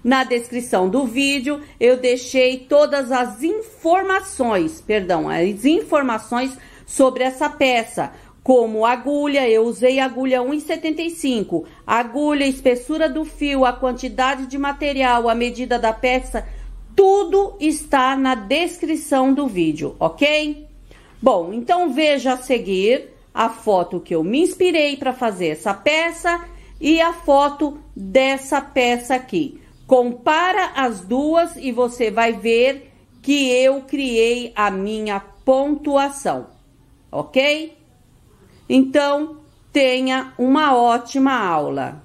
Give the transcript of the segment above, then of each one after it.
Na descrição do vídeo, eu deixei todas as informações, as informações sobre essa peça. Como agulha, eu usei agulha 1,75, agulha, espessura do fio, a quantidade de material, a medida da peça, tudo está na descrição do vídeo, ok? Bom, então veja a seguir a foto que eu me inspirei para fazer essa peça e a foto dessa peça aqui. Compara as duas e você vai ver que eu criei a minha pontuação, ok? Então, tenha uma ótima aula.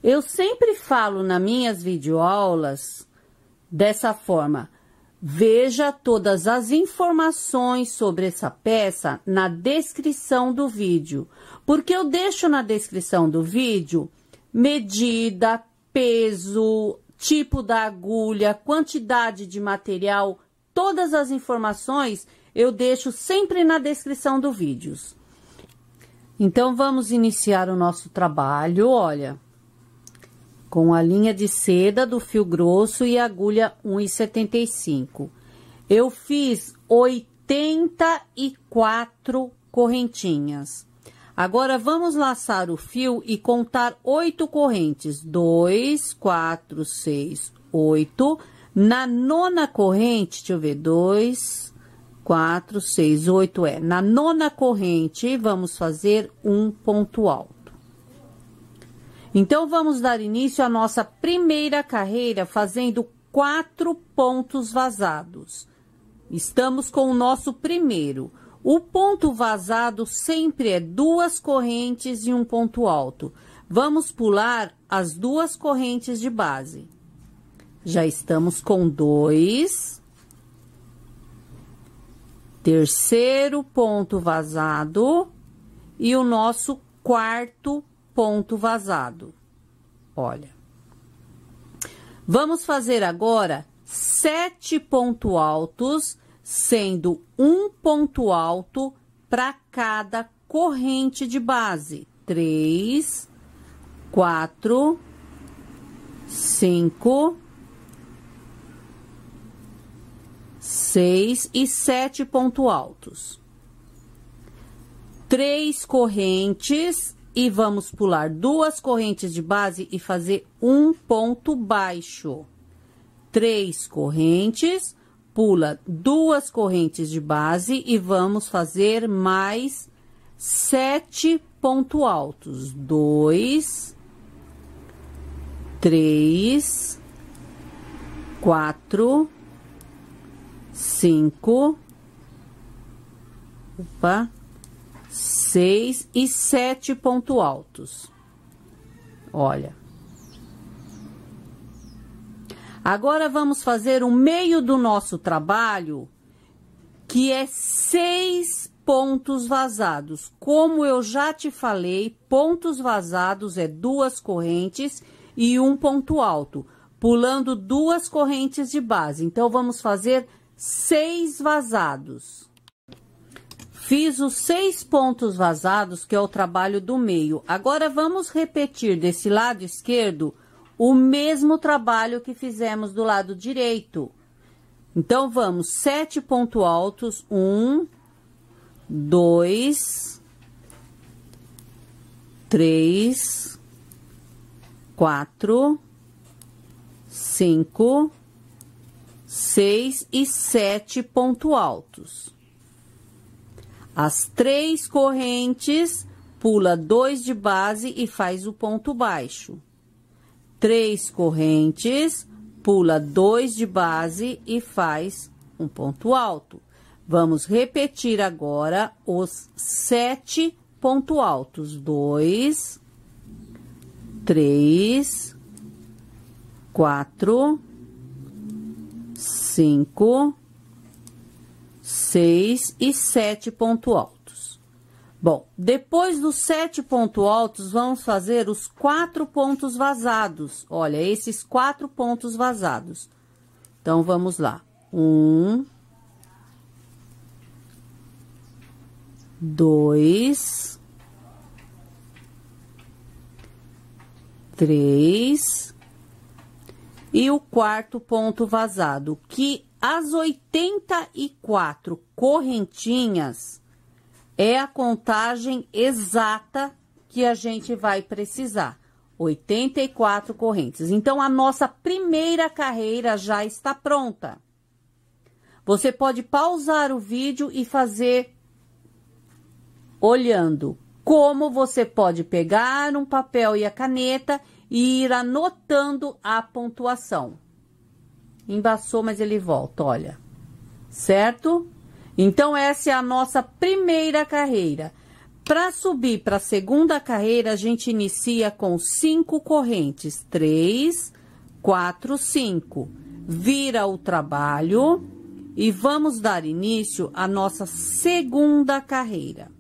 Eu sempre falo nas minhas videoaulas dessa forma: veja todas as informações sobre essa peça na descrição do vídeo, porque eu deixo na descrição do vídeo medida, peso, tipo da agulha, quantidade de material, todas as informações eu deixo sempre na descrição do vídeo. Então, vamos iniciar o nosso trabalho, olha, com a linha de seda do fio grosso e agulha 1,75. Eu fiz 84 correntinhas. Agora, vamos laçar o fio e contar 8 correntes. 2, 4, 6, 8. Na nona corrente, deixa eu ver, 2, 4, 6, 8, na nona corrente, vamos fazer um ponto alto. Então, vamos dar início à nossa primeira carreira fazendo 4 pontos vazados. Estamos com o nosso primeiro. O ponto vazado sempre é 2 correntes e um ponto alto. Vamos pular as 2 correntes de base. Já estamos com 2. Terceiro ponto vazado e o nosso quarto ponto vazado. Olha, vamos fazer agora 7 pontos altos, sendo um ponto alto para cada corrente de base. 3, 4, 5, 6 e 7 pontos altos. 3 correntes. E vamos pular 2 correntes de base e fazer um ponto baixo. 3 correntes, pula 2 correntes de base e vamos fazer mais 7 pontos altos. 2, 3, 4, 5, 6 e 7 pontos altos. Olha. Agora, vamos fazer o meio do nosso trabalho, que é 6 pontos vazados. Como eu já te falei, pontos vazados é 2 correntes e um ponto alto, pulando 2 correntes de base. Então, vamos fazer 6 vazados. Fiz os 6 pontos vazados, que é o trabalho do meio. Agora, vamos repetir desse lado esquerdo o mesmo trabalho que fizemos do lado direito. Então, vamos 7 pontos altos. 1, 2, 3, 4, 5, 6 e 7 pontos altos. As 3 correntes, pula 2 de base e faz o ponto baixo. 3 correntes, pula 2 de base e faz um ponto alto. Vamos repetir agora os 7 pontos altos. 2, 3, 4, 5, 6 e 7 pontos altos. Bom, depois dos 7 pontos altos, vamos fazer os 4 pontos vazados. Olha, esses 4 pontos vazados. Então, vamos lá. 1, 2, 3 e o quarto ponto vazado, que as 84 correntinhas é a contagem exata que a gente vai precisar. 84 correntes. Então, a nossa primeira carreira já está pronta. Você pode pausar o vídeo e fazer olhando como você pode pegar um papel e a caneta e ir anotando a pontuação. Embaçou, mas ele volta, olha. Certo? Então, essa é a nossa primeira carreira. Para subir para a segunda carreira, a gente inicia com 5 correntes. 3, 4, 5. Vira o trabalho e vamos dar início à nossa segunda carreira.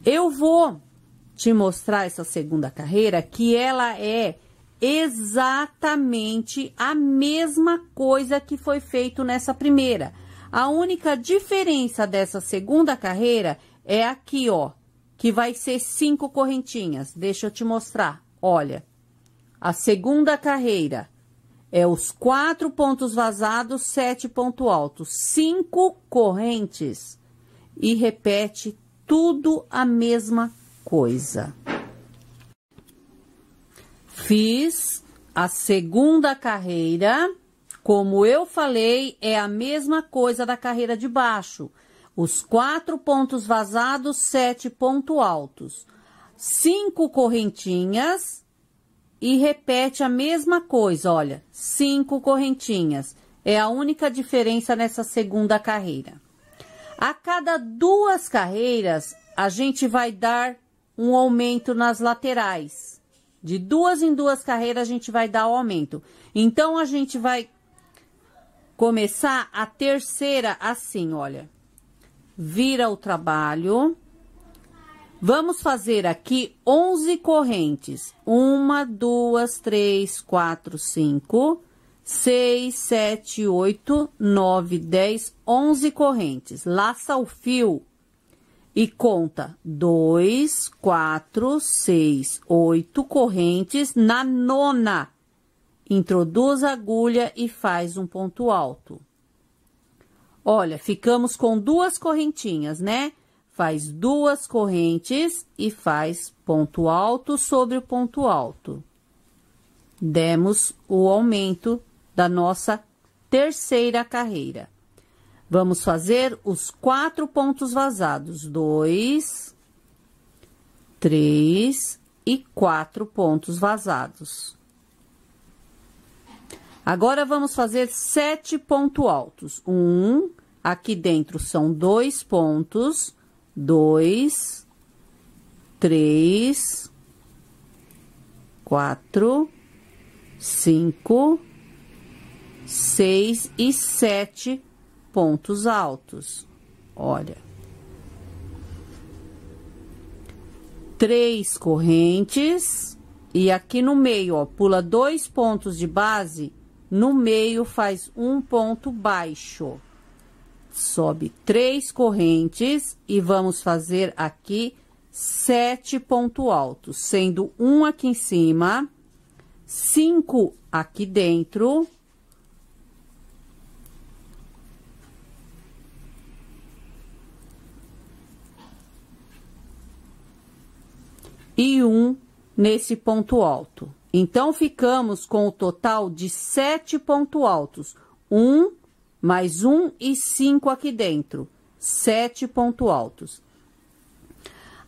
Eu vou te mostrar essa segunda carreira, que ela é exatamente a mesma coisa que foi feito nessa primeira. A única diferença dessa segunda carreira é aqui, ó, que vai ser 5 correntinhas. Deixa eu te mostrar. Olha, a segunda carreira é os 4 pontos vazados, 7 pontos altos, 5 correntes e repete tudo a mesma coisa. Fiz a segunda carreira, como eu falei, é a mesma coisa da carreira de baixo. Os 4 pontos vazados, 7 pontos altos, 5 correntinhas e repete a mesma coisa, olha, 5 correntinhas. É a única diferença nessa segunda carreira. A cada 2 carreiras, a gente vai dar um aumento nas laterais. De 2 em 2 carreiras, a gente vai dar o aumento. Então, a gente vai começar a terceira assim, olha. Vira o trabalho. Vamos fazer aqui 11 correntes. 1, 2, 3, 4, 5, 6, 7, 8, 9, 10, 11 correntes. Laça o fio e conta 2, 4, 6, 8 correntes na nona. Introduz a agulha e faz um ponto alto. Olha, ficamos com 2 correntinhas, né? Faz 2 correntes e faz ponto alto sobre o ponto alto. Demos o aumento da nossa terceira carreira. Vamos fazer os 4 pontos vazados. 2, 3 e 4 pontos vazados. Agora, vamos fazer 7 pontos altos. Aqui dentro são 2 pontos. 2, 3, 4, 5, 6 e 7 pontos altos. Olha. 3 correntes. E aqui no meio, ó, pula 2 pontos de base. No meio faz um ponto baixo. Sobe 3 correntes e vamos fazer aqui 7 pontos altos, sendo 1 aqui em cima, 5 aqui dentro. E 1 nesse ponto alto. Então, ficamos com o total de 7 pontos altos. 1, mais 1 e 5 aqui dentro. 7 pontos altos.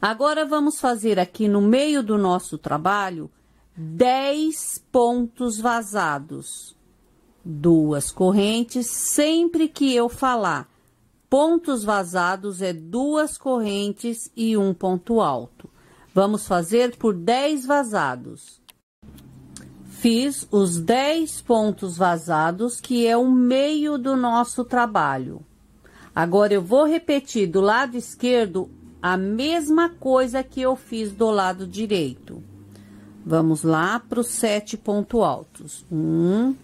Agora, vamos fazer aqui no meio do nosso trabalho 10 pontos vazados. 2 correntes, sempre que eu falar pontos vazados, é 2 correntes e um ponto alto. Vamos fazer por 10 vazados. Fiz os 10 pontos vazados, que é o meio do nosso trabalho. Agora, eu vou repetir do lado esquerdo a mesma coisa que eu fiz do lado direito. Vamos lá para os 7 pontos altos. 1,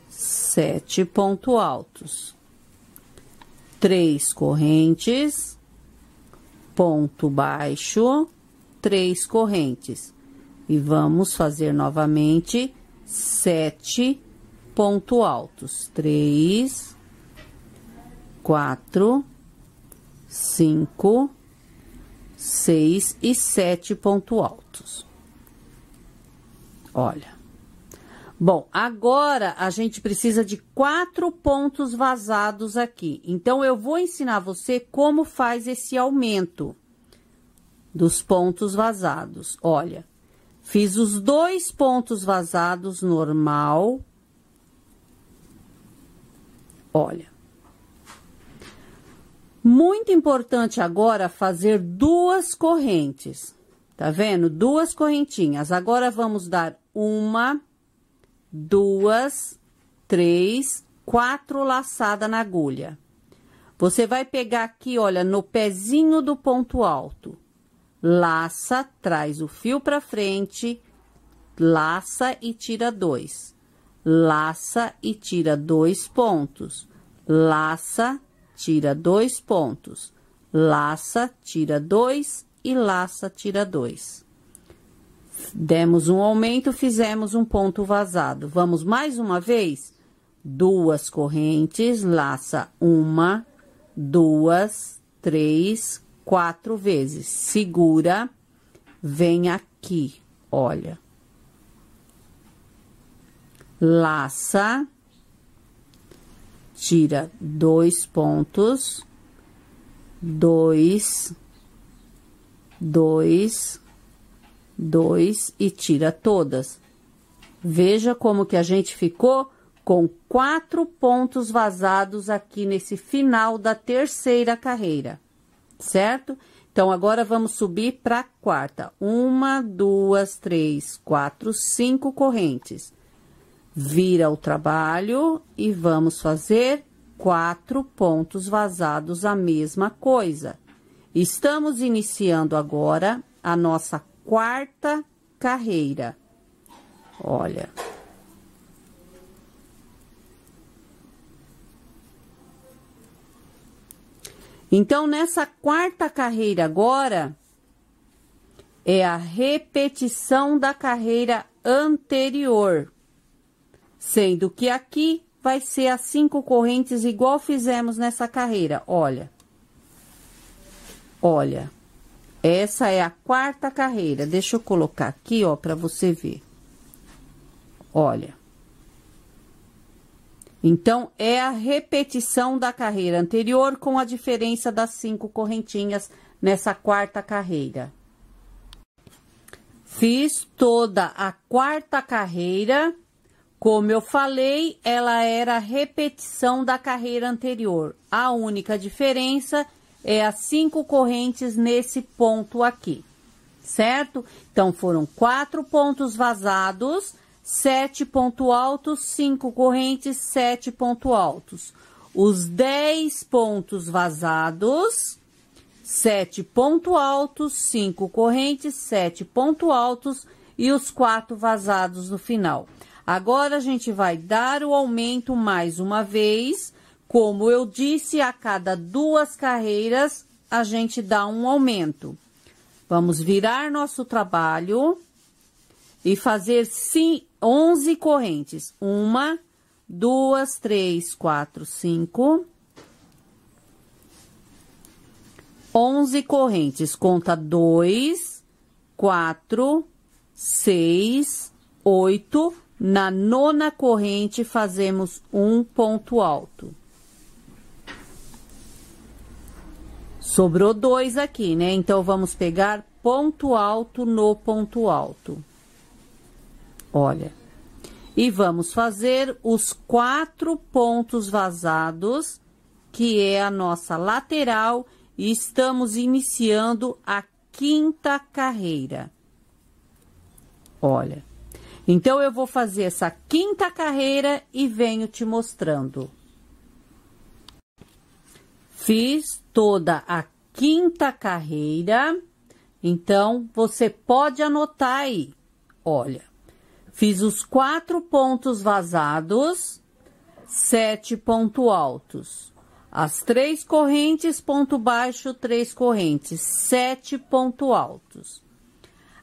7 pontos altos, 3 correntes, ponto baixo, 3 correntes. E vamos fazer novamente 7 pontos altos. 3, 4, 5, 6 e 7 pontos altos. Olha. Bom, agora a gente precisa de 4 pontos vazados aqui. Então, eu vou ensinar você como faz esse aumento dos pontos vazados. Olha, fiz os 2 pontos vazados normal. Olha. Muito importante agora fazer 2 correntes. Tá vendo? 2 correntinhas. Agora, vamos dar 1, 2, 3, 4 laçadas na agulha. Você vai pegar aqui, olha, no pezinho do ponto alto. Laça, traz o fio pra frente, laça e tira 2. Laça e tira 2 pontos. Laça, tira 2 pontos. Laça, tira 2 e laça, tira 2. Demos um aumento, fizemos um ponto vazado. Vamos mais uma vez? 2 correntes, laça 1, 2, 3, 4 vezes. Segura, vem aqui, olha. Laça, tira 2 pontos, 2, 2, 2 e tira todas. Veja como que a gente ficou com 4 pontos vazados aqui nesse final da terceira carreira, certo? Então, agora vamos subir para a quarta. 1, 2, 3, 4, 5 correntes. Vira o trabalho e vamos fazer 4 pontos vazados, a mesma coisa. Estamos iniciando agora a nossa quarta carreira. Olha. Então, nessa quarta carreira agora, é a repetição da carreira anterior. Sendo que aqui vai ser as 5 correntes igual fizemos nessa carreira. Olha. Olha. Essa é a quarta carreira. Deixa eu colocar aqui, ó, para você ver. Olha. Então, é a repetição da carreira anterior com a diferença das 5 correntinhas nessa quarta carreira. Fiz toda a quarta carreira. Como eu falei, ela era a repetição da carreira anterior. A única diferença é as 5 correntes nesse ponto aqui, certo? Então, foram 4 pontos vazados, 7 pontos altos, 5 correntes, 7 pontos altos. Os 10 pontos vazados, 7 pontos altos, 5 correntes, 7 pontos altos e os 4 vazados no final. Agora, a gente vai dar o aumento mais uma vez. Como eu disse, a cada 2 carreiras, a gente dá um aumento. Vamos virar nosso trabalho e fazer 11 correntes. 1, 2, 3, 4, 5. 11 correntes. Conta 2, 4, 6, 8. Na 9ª corrente, fazemos um ponto alto. Sobrou 2 aqui, né? Então, vamos pegar ponto alto no ponto alto. Olha. E vamos fazer os 4 pontos vazados, que é a nossa lateral, e estamos iniciando a 5ª carreira. Olha, então eu vou fazer essa 5ª carreira e venho te mostrando. Fiz toda a 5ª carreira, então você pode anotar aí. Olha, fiz os 4 pontos vazados, 7 pontos altos. As 3 correntes, ponto baixo, 3 correntes, 7 pontos altos.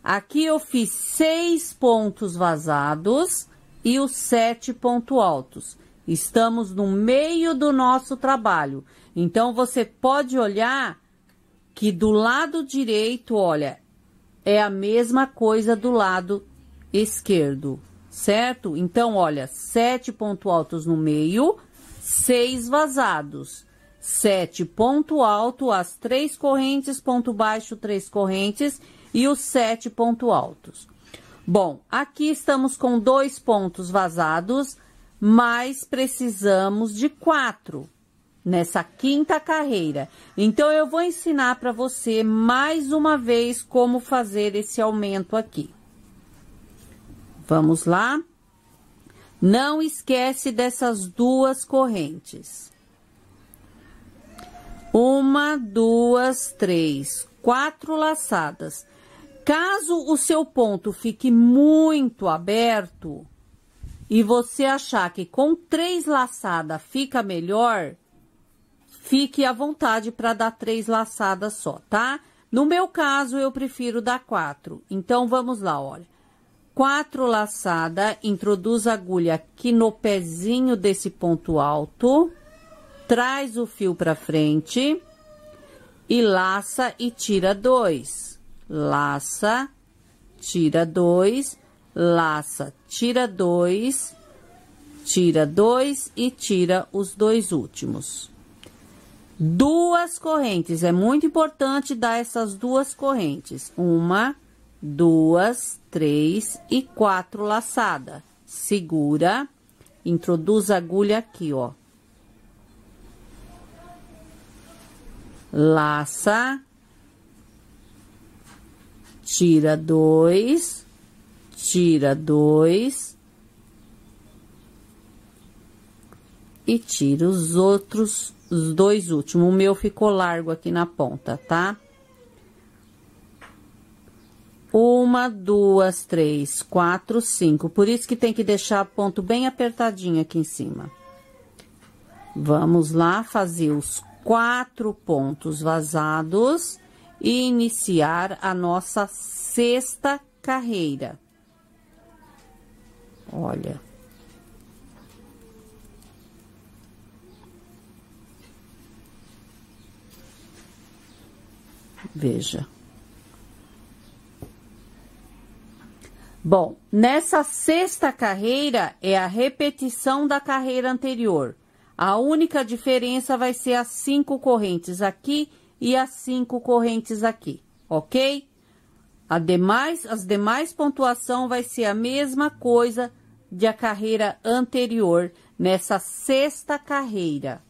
Aqui eu fiz 6 pontos vazados e os 7 pontos altos. Estamos no meio do nosso trabalho. Então, você pode olhar que do lado direito, olha, é a mesma coisa do lado esquerdo, certo? Então, olha, 7 pontos altos no meio, 6 vazados. 7 ponto alto, as 3 correntes, ponto baixo, 3 correntes e os 7 pontos altos. Bom, aqui estamos com 2 pontos vazados, mas precisamos de 4 nessa 5ª carreira. Então, eu vou ensinar para você mais uma vez como fazer esse aumento aqui. Vamos lá? Não esquece dessas 2 correntes. 1, 2, 3, 4 laçadas. Caso o seu ponto fique muito aberto e você achar que com 3 laçadas fica melhor, fique à vontade para dar 3 laçadas só, tá? No meu caso, eu prefiro dar 4. Então, vamos lá, olha. 4 laçadas, introduz a agulha aqui no pezinho desse ponto alto, traz o fio para frente e laça e tira 2. Laça, tira 2, laça, tira 2, tira 2 e tira os 2 últimos. 2 correntes, é muito importante dar essas 2 correntes. 1, 2, 3 e 4 laçadas. Segura, introduz a agulha aqui, ó. Laça, tira 2, tira 2 e tira os outros, os 2 últimos. O meu ficou largo aqui na ponta, tá? 1, 2, 3, 4, 5. Por isso que tem que deixar ponto bem apertadinho aqui em cima. Vamos lá fazer os 4 pontos vazados e iniciar a nossa 6ª carreira. Olha. Veja. Bom, nessa 6ª carreira é a repetição da carreira anterior. A única diferença vai ser as 5 correntes aqui e as 5 correntes aqui, ok? As demais pontuação vai ser a mesma coisa da carreira anterior, nessa 6ª carreira.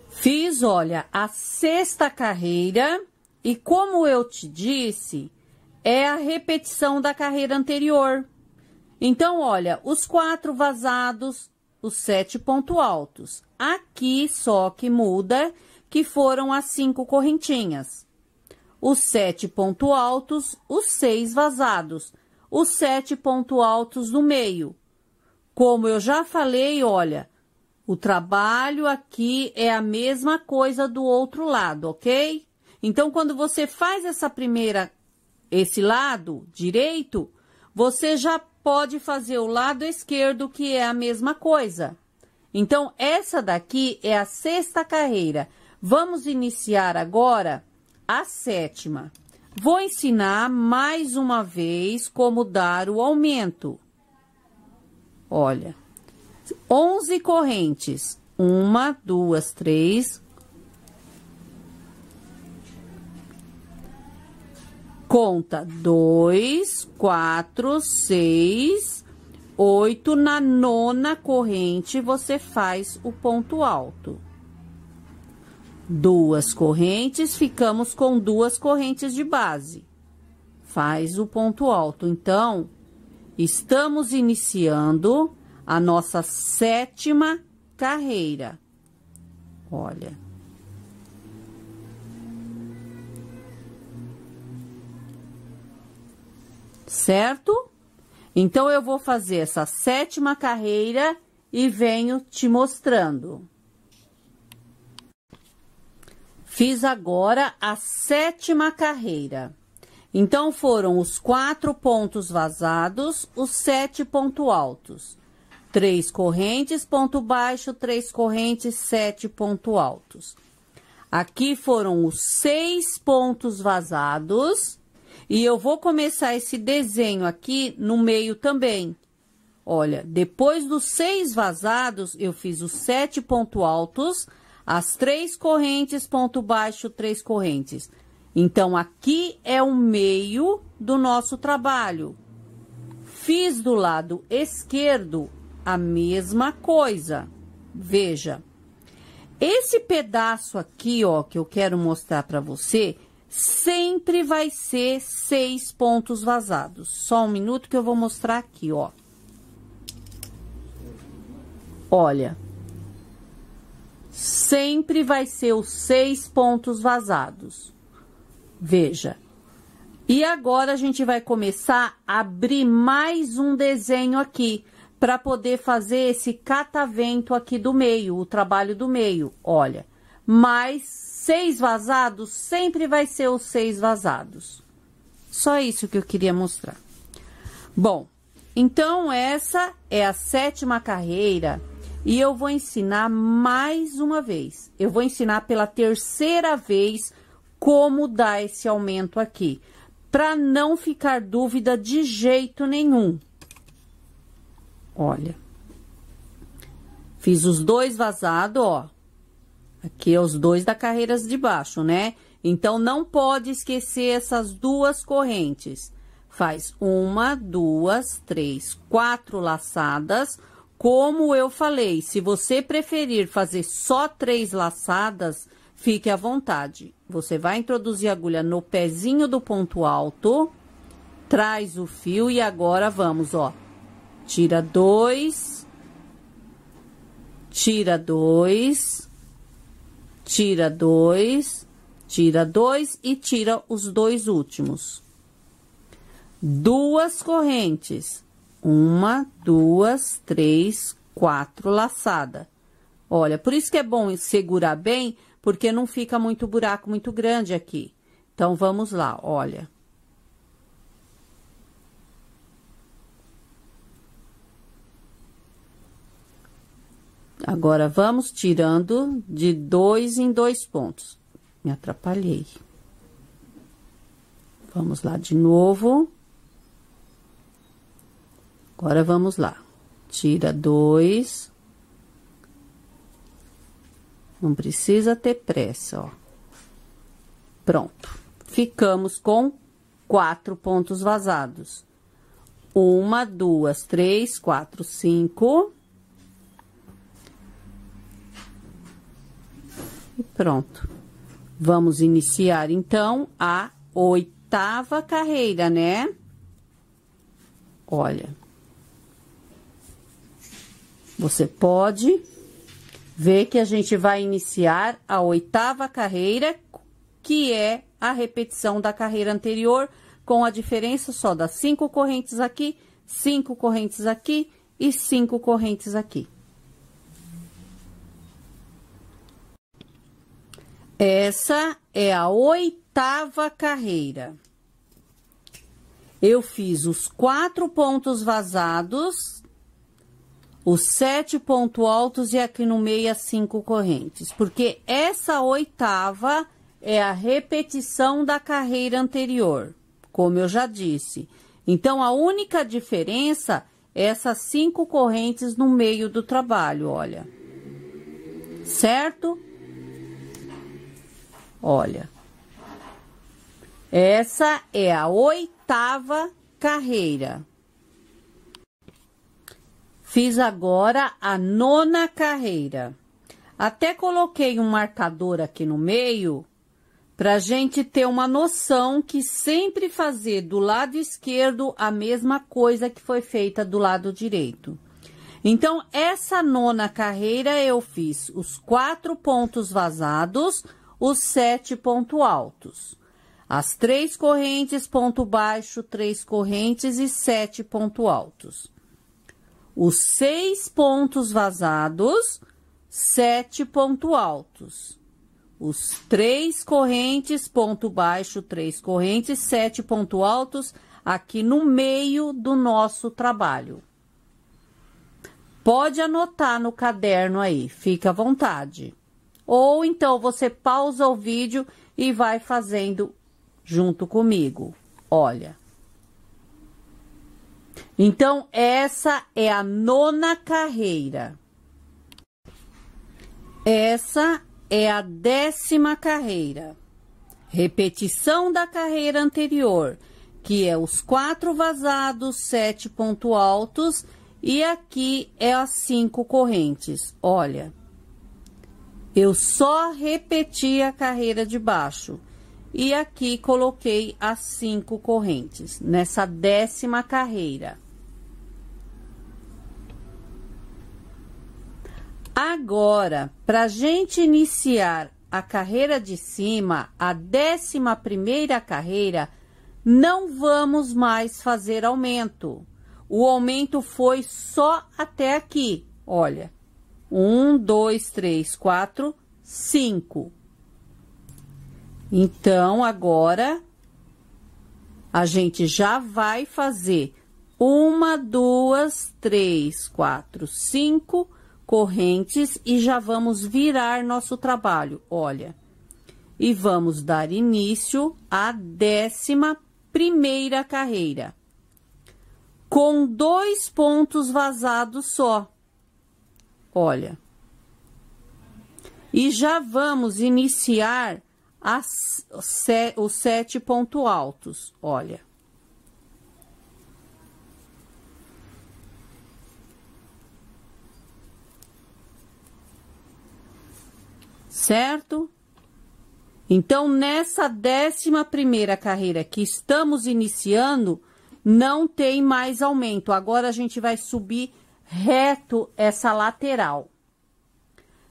Fiz, olha, a 6ª carreira e como eu te disse, é a repetição da carreira anterior. Então, olha, os 4 vazados, os 7 pontos altos. Aqui só que muda que foram as 5 correntinhas. Os 7 pontos altos, os 6 vazados. Os 7 pontos altos no meio. Como eu já falei, olha, o trabalho aqui é a mesma coisa do outro lado, ok? Então, quando você faz esse lado direito, você já pode fazer o lado esquerdo, que é a mesma coisa. Então, essa daqui é a 6ª carreira. Vamos iniciar agora a 7ª. Vou ensinar mais uma vez como dar o aumento. Olha, 11 correntes. 1, 2, 3... Conta 2, 4, 6, 8. Na nona corrente, você faz o ponto alto. 2 correntes, ficamos com 2 correntes de base. Faz o ponto alto. Então, estamos iniciando a nossa 7ª carreira. Olha. Certo? Então, eu vou fazer essa 7ª carreira e venho te mostrando. Fiz agora a 7ª carreira. Então, foram os 4 pontos vazados, os 7 pontos altos. 3 correntes, ponto baixo, 3 correntes, 7 pontos altos. Aqui foram os 6 pontos vazados. E eu vou começar esse desenho aqui no meio também. Olha, depois dos 6 vazados, eu fiz os 7 pontos altos, as 3 correntes, ponto baixo, 3 correntes. Então, aqui é o meio do nosso trabalho. Fiz do lado esquerdo a mesma coisa. Veja, esse pedaço aqui, ó, que eu quero mostrar para você, sempre vai ser 6 pontos vazados. Só um minuto que eu vou mostrar aqui, ó. Olha, sempre vai ser os 6 pontos vazados. Veja. E agora a gente vai começar a abrir mais um desenho aqui, para poder fazer esse catavento aqui do meio, o trabalho do meio. Olha, mais 6 vazados, sempre vai ser os 6 vazados. Só isso que eu queria mostrar. Bom, então essa é a 7ª carreira e eu vou ensinar mais uma vez. Eu vou ensinar pela 3ª vez como dar esse aumento aqui, para não ficar dúvida de jeito nenhum. Olha, fiz os 2 vazados, ó. Aqui é os 2 da carreira de baixo, né? Então, não pode esquecer essas 2 correntes. Faz 1, 2, 3, 4 laçadas. Como eu falei, se você preferir fazer só 3 laçadas, fique à vontade. Você vai introduzir a agulha no pezinho do ponto alto, traz o fio e agora vamos, ó. Tira 2, tira 2, tira 2, tira 2 e tira os 2 últimos. 2 correntes. 1, 2, 3, 4 laçada. Olha, por isso que é bom segurar bem, porque não fica muito buraco muito grande aqui. Então, vamos lá, olha. Agora, vamos tirando de 2 em 2 pontos. Me atrapalhei. Vamos lá de novo. Agora, vamos lá. Tira 2. Não precisa ter pressa, ó. Pronto. Ficamos com 4 pontos vazados. 1, 2, 3, 4, 5... E pronto. Vamos iniciar, então, a 8ª carreira, né? Olha. Você pode ver que a gente vai iniciar a 8ª carreira, que é a repetição da carreira anterior, com a diferença só das 5 correntes aqui, 5 correntes aqui e 5 correntes aqui. Essa é a 8ª carreira. Eu fiz os 4 pontos vazados, os 7 pontos altos e aqui no meio as 5 correntes. Porque essa 8ª é a repetição da carreira anterior, como eu já disse. Então, a única diferença é essas 5 correntes no meio do trabalho, olha. Certo? Olha, Essa é a 8ª carreira. Fiz agora a 9ª carreira. Até coloquei um marcador aqui no meio, pra gente ter uma noção que sempre fazer do lado esquerdo a mesma coisa que foi feita do lado direito. Então, essa 9ª carreira eu fiz os 4 pontos vazados, os 7 pontos altos. As 3 correntes, ponto baixo, 3 correntes e 7 pontos altos. Os 6 pontos vazados, 7 pontos altos. Os 3 correntes, ponto baixo, 3 correntes, 7 pontos altos, aqui no meio do nosso trabalho. Pode anotar no caderno aí, fica à vontade. Ou então você pausa o vídeo e vai fazendo junto comigo. Olha. Então, essa é a 9ª carreira. Essa é a 10ª carreira. Repetição da carreira anterior, que é os 4 vazados, 7 pontos altos, e aqui é as 5 correntes. Olha, eu só repeti a carreira de baixo. E aqui coloquei as 5 correntes, nessa 10ª carreira. Agora, pra gente iniciar a carreira de cima, a 11ª carreira, não vamos mais fazer aumento. O aumento foi só até aqui, olha. 1, 2, 3, 4, 5. Então, agora, a gente já vai fazer 1, 2, 3, 4, 5 correntes e já vamos virar nosso trabalho, olha. E vamos dar início à 11ª carreira, com 2 pontos vazados só, olha. E já vamos iniciar os 7 pontos altos, olha. Certo? Então, nessa 11ª carreira que estamos iniciando, não tem mais aumento. Agora, a gente vai subir reto essa lateral.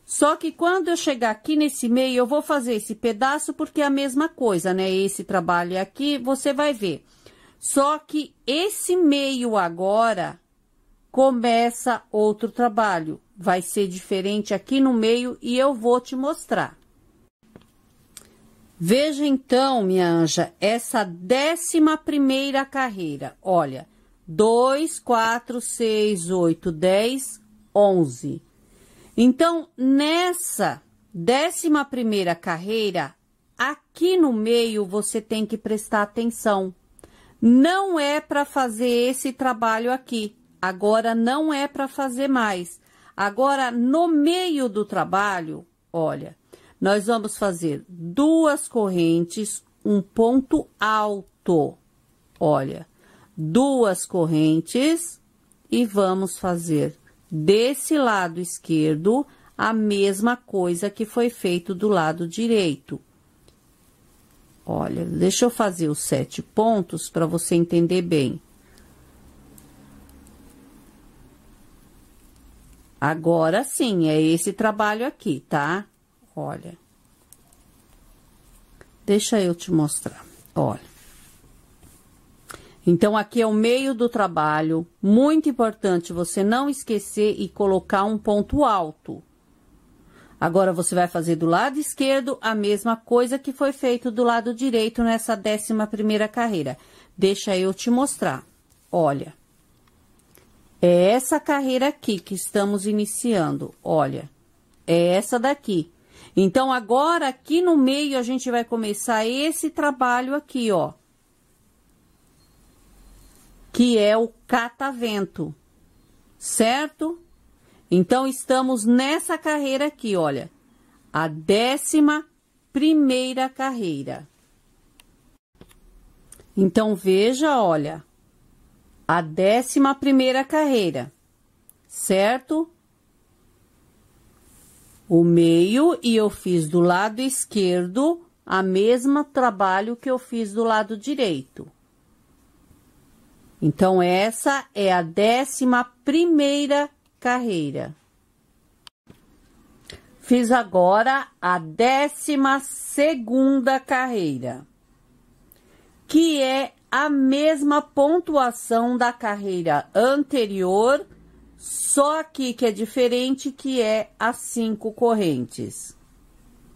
Só que quando eu chegar aqui nesse meio, eu vou fazer esse pedaço porque é a mesma coisa, né? Esse trabalho aqui, você vai ver. Só que esse meio agora começa outro trabalho. Vai ser diferente aqui no meio e eu vou te mostrar. Veja então, minha anja, essa 11ª carreira. Olha, 2, 4, 6, 8, 10, 11. Então, nessa 11ª carreira, aqui no meio você tem que prestar atenção. Não é para fazer esse trabalho aqui. Agora, não é para fazer mais. Agora, no meio do trabalho, olha, nós vamos fazer 2 correntes, um ponto alto. Olha, 2 correntes e vamos fazer desse lado esquerdo a mesma coisa que foi feito do lado direito. Olha, deixa eu fazer os 7 pontos para você entender bem. Agora sim, é esse trabalho aqui, tá? Olha. Deixa eu te mostrar, olha. Então, aqui é o meio do trabalho, muito importante você não esquecer e colocar um ponto alto. Agora, você vai fazer do lado esquerdo a mesma coisa que foi feito do lado direito nessa 11ª carreira. Deixa eu te mostrar, olha. É essa carreira aqui que estamos iniciando, olha. É essa daqui. Então, agora, aqui no meio, a gente vai começar esse trabalho aqui, ó. Que é o catavento, certo? Então, estamos nessa carreira aqui, olha, a 11ª carreira. Então, veja, olha, a 11ª carreira, certo? O meio, e eu fiz do lado esquerdo a mesma trabalho que eu fiz do lado direito. Então, essa é a 11ª carreira. Fiz agora a 12ª carreira, que é a mesma pontuação da carreira anterior, só aqui que é diferente, que é as 5 correntes.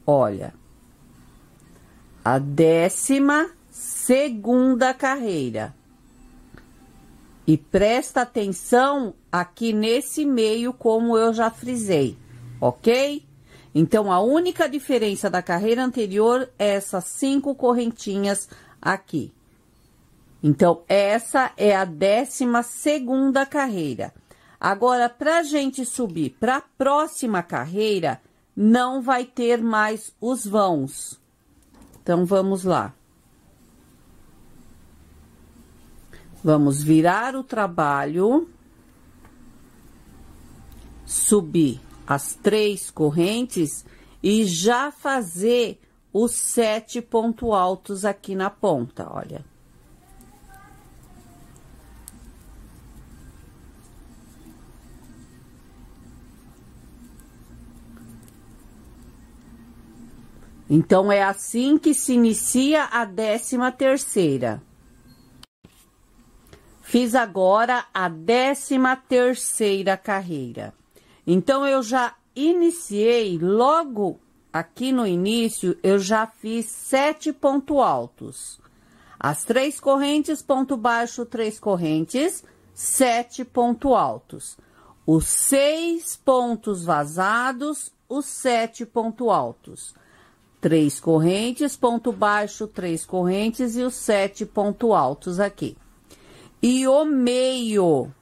Olha, a 12ª carreira. E presta atenção aqui nesse meio, como eu já frisei, ok? Então, a única diferença da carreira anterior é essas 5 correntinhas aqui. Então, essa é a 12ª carreira. Agora, pra gente subir para a próxima carreira, não vai ter mais os vãos. Então, vamos lá. Vamos virar o trabalho, subir as 3 correntes e já fazer os 7 pontos altos aqui na ponta, olha. Então, é assim que se inicia a 13ª. Fiz agora a 13ª carreira. Então, eu já iniciei, logo aqui no início, eu já fiz 7 pontos altos. As 3 correntes, ponto baixo, 3 correntes, 7 pontos altos. Os 6 pontos vazados, os 7 pontos altos. 3 correntes, ponto baixo, 3 correntes e os 7 pontos altos aqui. E o meio,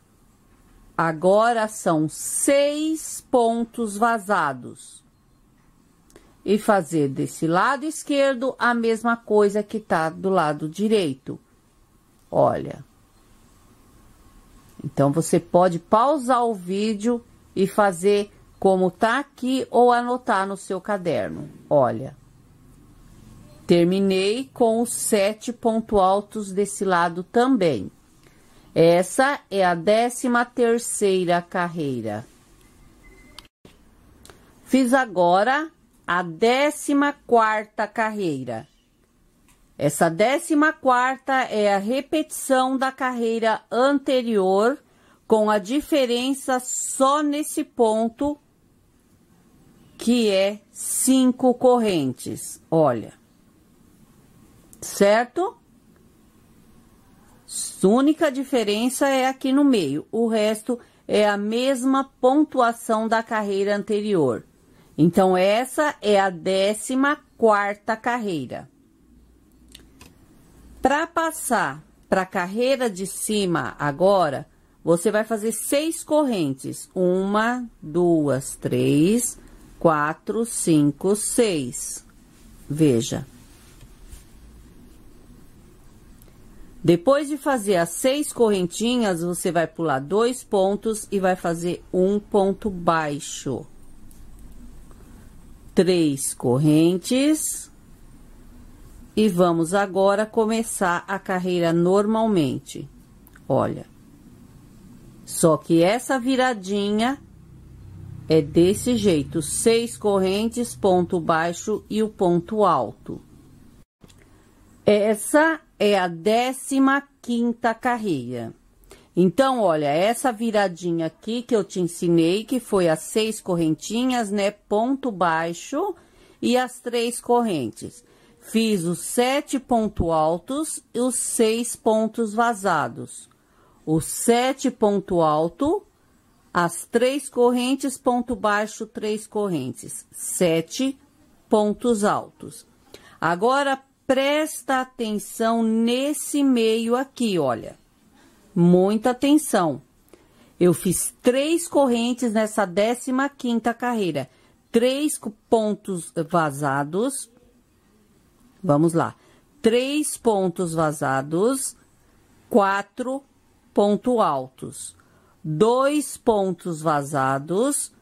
agora são 6 pontos vazados. E fazer desse lado esquerdo a mesma coisa que tá do lado direito. Olha. Então, você pode pausar o vídeo e fazer como tá aqui ou anotar no seu caderno. Olha. Terminei com os 7 pontos altos desse lado também. Essa é a 13ª carreira. Fiz agora a 14ª carreira. Essa 14ª é a repetição da carreira anterior, com a diferença só nesse ponto, que é 5 correntes. Olha. Certo? A única diferença é aqui no meio, o resto é a mesma pontuação da carreira anterior. Então, essa é a 14ª carreira. Para passar para a carreira de cima agora, você vai fazer 6 correntes. 1, 2, 3, 4, 5, 6. Veja. Depois de fazer as 6 correntinhas, você vai pular 2 pontos e vai fazer um ponto baixo. 3 correntes. E vamos agora começar a carreira normalmente. Olha. Só que essa viradinha é desse jeito. 6 correntes, ponto baixo e o ponto alto. Essa é a 15ª carreira. Então, olha, essa viradinha aqui que eu te ensinei, que foi as 6 correntinhas, né? Ponto baixo e as 3 correntes. Fiz os 7 pontos altos e os 6 pontos vazados. Os 7 pontos altos, as 3 correntes, ponto baixo, 3 correntes. 7 pontos altos. Agora, presta atenção nesse meio aqui, olha. Muita atenção. Eu fiz 3 correntes nessa 15ª carreira. 3 pontos vazados. Vamos lá. 3 pontos vazados, 4 pontos altos. 2 pontos vazados,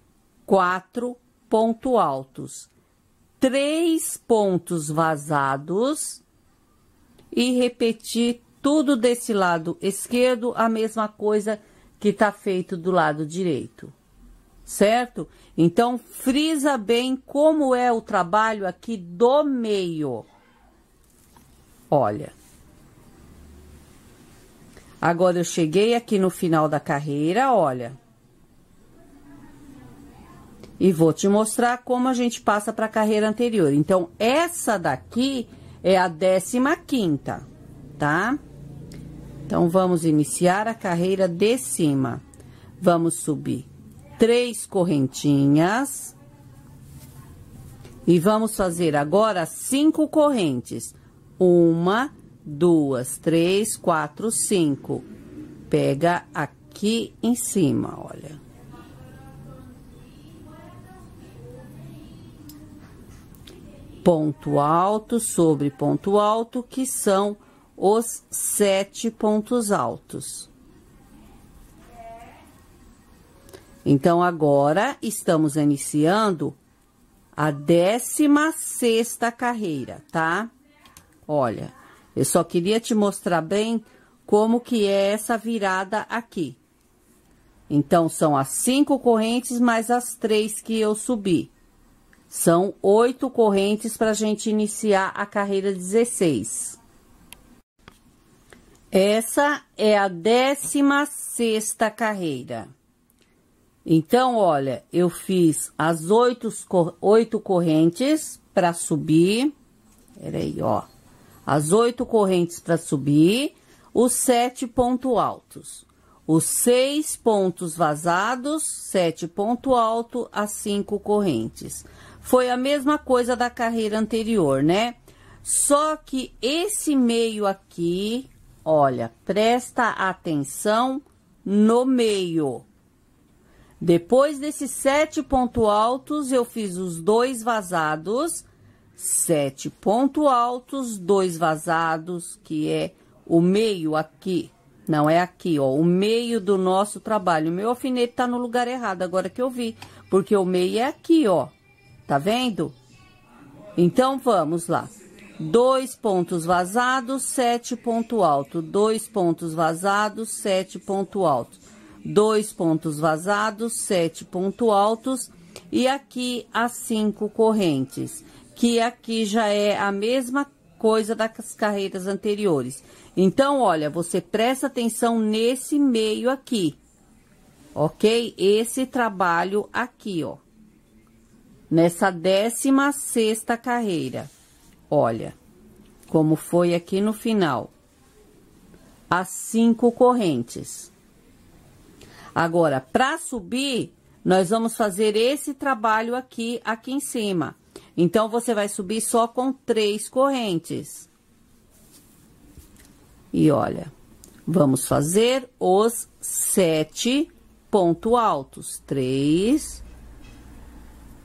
4 pontos altos. 3 pontos vazados e repetir tudo desse lado esquerdo, a mesma coisa que tá feito do lado direito, certo? Então, frisa bem como é o trabalho aqui do meio. Olha. Agora, eu cheguei aqui no final da carreira, olha. E vou te mostrar como a gente passa para a carreira anterior. Então, essa daqui é a 15ª, tá? Então, vamos iniciar a carreira de cima. Vamos subir 3 correntinhas. E vamos fazer agora 5 correntes. 1, 2, 3, 4, 5. Pega aqui em cima, olha. Ponto alto sobre ponto alto, que são os 7 pontos altos. Então, agora, estamos iniciando a 16ª carreira, tá? Olha, eu só queria te mostrar bem como que é essa virada aqui. Então, são as 5 correntes mais as 3 que eu subi. São 8 correntes para a gente iniciar a carreira 16. Essa é a 16ª carreira. Então, olha, eu fiz as 8 correntes para subir. Peraí, ó. As 8 correntes para subir, os 7 pontos altos. Os 6 pontos vazados, 7 pontos altos, as 5 correntes. Foi a mesma coisa da carreira anterior, né? Só que esse meio aqui, olha, presta atenção no meio. Depois desses 7 pontos altos, eu fiz os 2 vazados, 7 pontos altos, 2 vazados, que é o meio aqui. Não é aqui, ó, o meio do nosso trabalho. O meu alfinete tá no lugar errado, agora que eu vi, porque o meio é aqui, ó. Tá vendo? Então, vamos lá. 2 pontos vazados, 7 pontos altos. 2 pontos vazados, 7 pontos altos. 2 pontos vazados, 7 pontos altos. E aqui as 5 correntes, que aqui já é a mesma coisa das carreiras anteriores. Então, olha, você presta atenção nesse meio aqui, ok? Esse trabalho aqui, ó. Nessa 16ª carreira. Olha, como foi aqui no final. As 5 correntes. Agora, para subir, nós vamos fazer esse trabalho aqui em cima. Então, você vai subir só com 3 correntes. E olha, vamos fazer os 7 pontos altos. 3,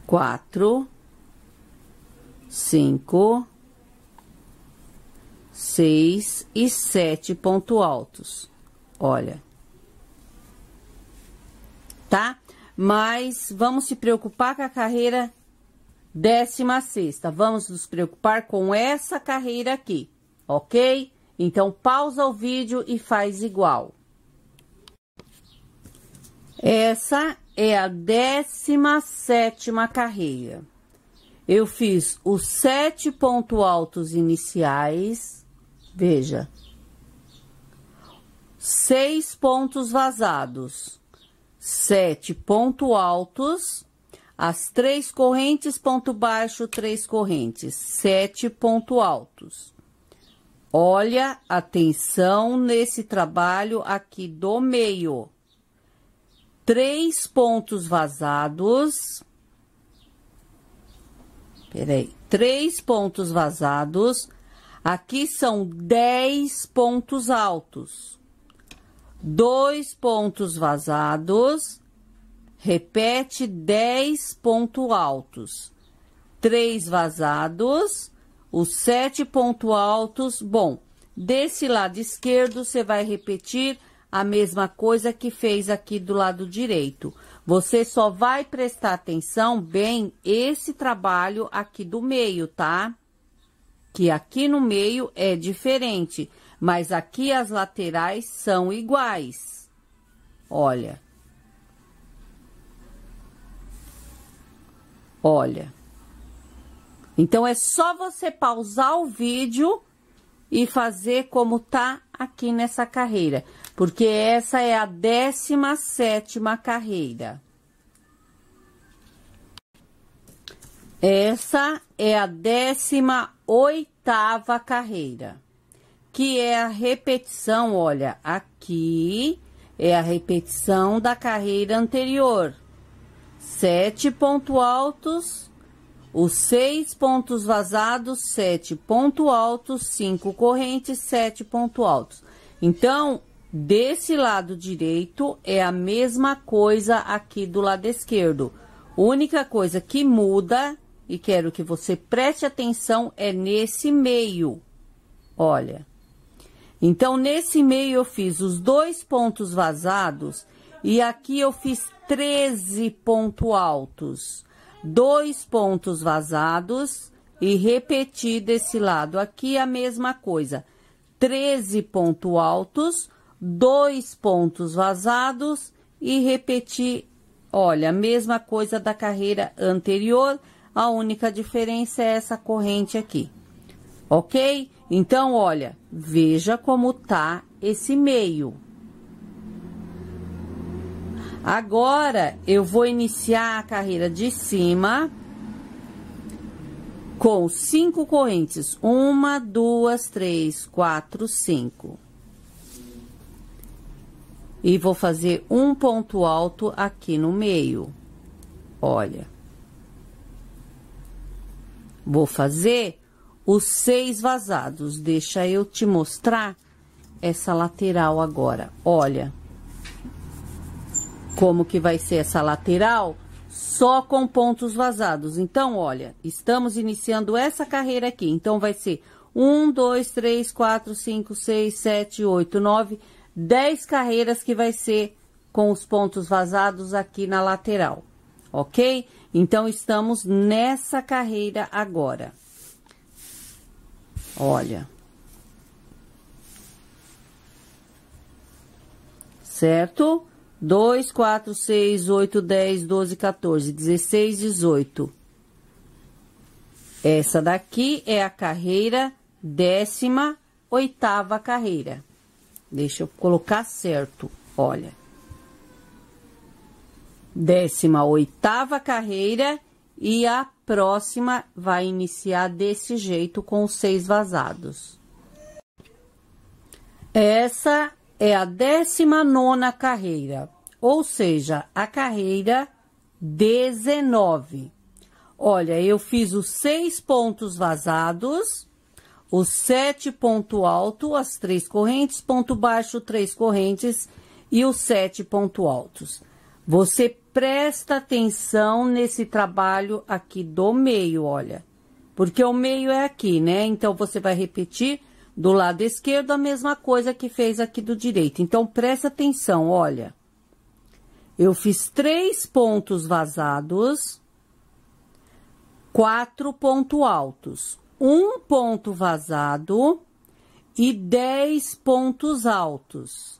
4, 5, 6 e 7 pontos altos. Olha. Tá? Mas vamos se preocupar com a carreira 16ª. Vamos nos preocupar com essa carreira aqui, ok? Então, pausa o vídeo e faz igual. Essa é a 17ª carreira. Eu fiz os 7 pontos altos iniciais, veja. 6 pontos vazados, 7 pontos altos, as 3 correntes, ponto baixo, 3 correntes, 7 pontos altos. Olha, atenção nesse trabalho aqui do meio. 3 pontos vazados. Peraí, 3 pontos vazados. Aqui são 10 pontos altos. 2 pontos vazados. Repete 10 pontos altos. 3 vazados. os 7 pontos altos. Bom, desse lado esquerdo, você vai repetir a mesma coisa que fez aqui do lado direito. Você só vai prestar atenção bem esse trabalho aqui do meio, tá? Que aqui no meio é diferente, mas aqui as laterais são iguais. Olha. Olha. Então, é só você pausar o vídeo e fazer como tá aqui nessa carreira, porque essa é a 17ª carreira. Essa é a 18ª carreira, que é a repetição, olha, aqui é a repetição da carreira anterior. 7 pontos altos, os 6 pontos vazados, 7 pontos altos, 5 correntes, 7 pontos altos. Então, desse lado direito é a mesma coisa aqui do lado esquerdo. Única coisa que muda, e quero que você preste atenção, é nesse meio. Olha. Então, nesse meio eu fiz os 2 pontos vazados e aqui eu fiz 13 pontos altos. 2 pontos vazados e repeti desse lado aqui a mesma coisa. 13 pontos altos, 2 pontos vazados e repeti, olha, a mesma coisa da carreira anterior, a única diferença é essa corrente aqui, ok? Então, olha, veja como tá esse meio. Agora, eu vou iniciar a carreira de cima com 5 correntes. 1, 2, 3, 4, 5. E vou fazer um ponto alto aqui no meio. Olha. Vou fazer os 6 vazados. Deixa eu te mostrar essa lateral agora. Olha. Como que vai ser essa lateral? Só com pontos vazados. Então, olha, estamos iniciando essa carreira aqui. Então, vai ser 1, 2, 3, 4, 5, 6, 7, 8, 9, 10 carreiras que vai ser com os pontos vazados aqui na lateral, ok? Então, estamos nessa carreira agora. Olha. Certo? 2, 4, 6, 8, 10, 12, 14, 16, 18. Essa daqui é a carreira 18ª carreira. Deixa eu colocar certo, olha. 18ª carreira e a próxima vai iniciar desse jeito com os 6 vazados. Essa é a 19ª carreira, ou seja, a carreira 19. Olha, eu fiz os 6 pontos vazados, os 7 pontos altos, as 3 correntes, ponto baixo, 3 correntes e os 7 pontos altos. Você presta atenção nesse trabalho aqui do meio, olha, porque o meio é aqui, né? Então, você vai repetir do lado esquerdo a mesma coisa que fez aqui do direito. Então, presta atenção, olha. Eu fiz 3 pontos vazados, 4 pontos altos, 1 ponto vazado e 10 pontos altos.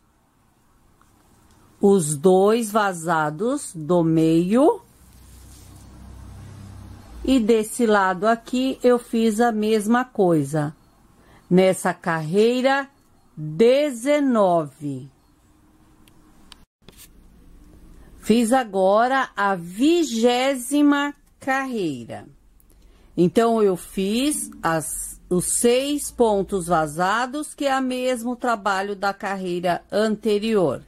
Os 2 vazados do meio. E desse lado aqui, eu fiz a mesma coisa. Nessa carreira 19. Fiz agora a 20ª carreira. Então, eu fiz os 6 pontos vazados, que é o mesmo trabalho da carreira anterior.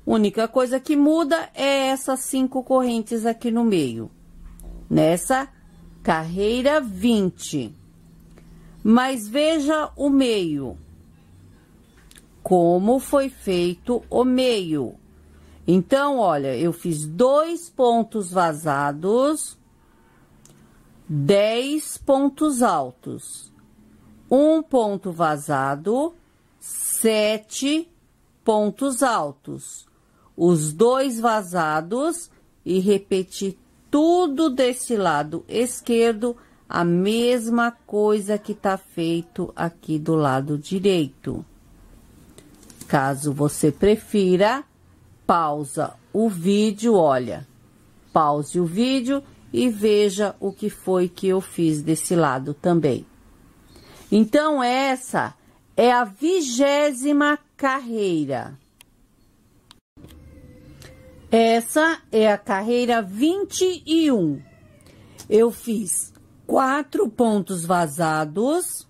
Única coisa que muda é essas 5 correntes aqui no meio. Nessa carreira 20. Mas veja o meio. Como foi feito o meio. Então, olha, eu fiz 2 pontos vazados, 10 pontos altos, um ponto vazado, 7 pontos altos, os 2 vazados e repetir tudo desse lado esquerdo, a mesma coisa que tá feito aqui do lado direito. Caso você prefira, pausa o vídeo, olha, pause o vídeo e veja o que foi que eu fiz desse lado também. Então, essa é a 20ª carreira. Essa é a carreira 21. Eu fiz 4 pontos vazados,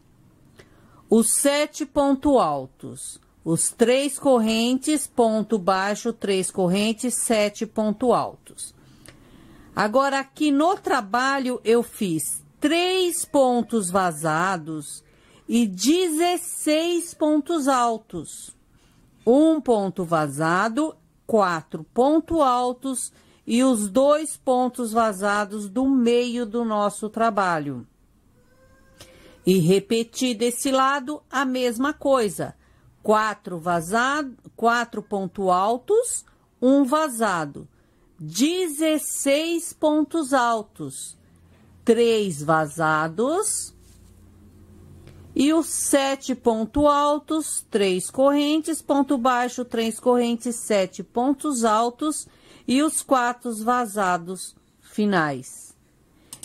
os 7 pontos altos, os 3 correntes, ponto baixo, 3 correntes, 7 pontos altos. Agora, aqui no trabalho, eu fiz 3 pontos vazados e 16 pontos altos. Um ponto vazado, 4 pontos altos e os 2 pontos vazados do meio do nosso trabalho. E repetir desse lado a mesma coisa. 4 pontos altos, 1 vazado. 16 pontos altos, 3 vazados e os 7 pontos altos, 3 correntes, ponto baixo, 3 correntes, 7 pontos altos e os 4 vazados finais.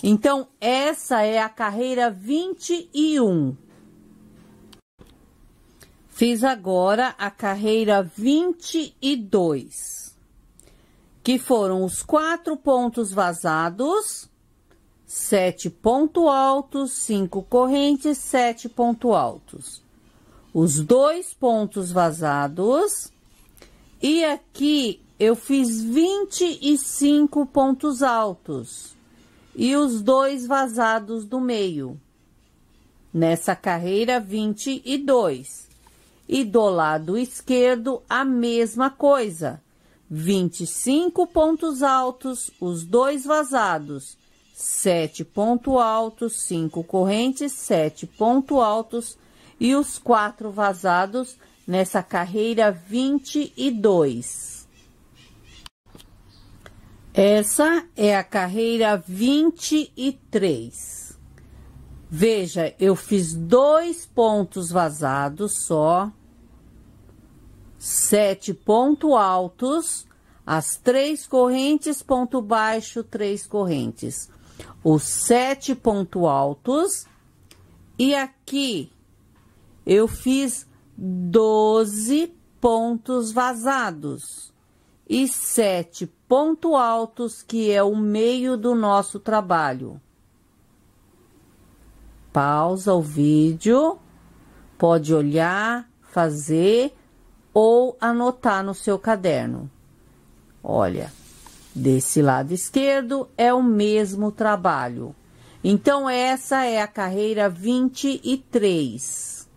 Então, essa é a carreira 21. Fiz agora a carreira 22. Que foram os 4 pontos vazados, 7 pontos altos, 5 correntes, 7 pontos altos. Os 2 pontos vazados, e aqui eu fiz 25 pontos altos, e os 2 vazados do meio, nessa carreira 22. E do lado esquerdo, a mesma coisa. 25 pontos altos, os 2 vazados, 7 pontos altos, 5 correntes, 7 pontos altos e os 4 vazados nessa carreira 22. Essa é a carreira 23. Veja, eu fiz 2 pontos vazados só. 7 pontos altos, as 3 correntes, ponto baixo, 3 correntes. Os 7 pontos altos. E aqui eu fiz 12 pontos vazados. E 7 pontos altos, que é o meio do nosso trabalho. Pausa o vídeo. Pode olhar, fazer ou anotar no seu caderno. Olha, desse lado esquerdo é o mesmo trabalho. Então, essa é a carreira 23.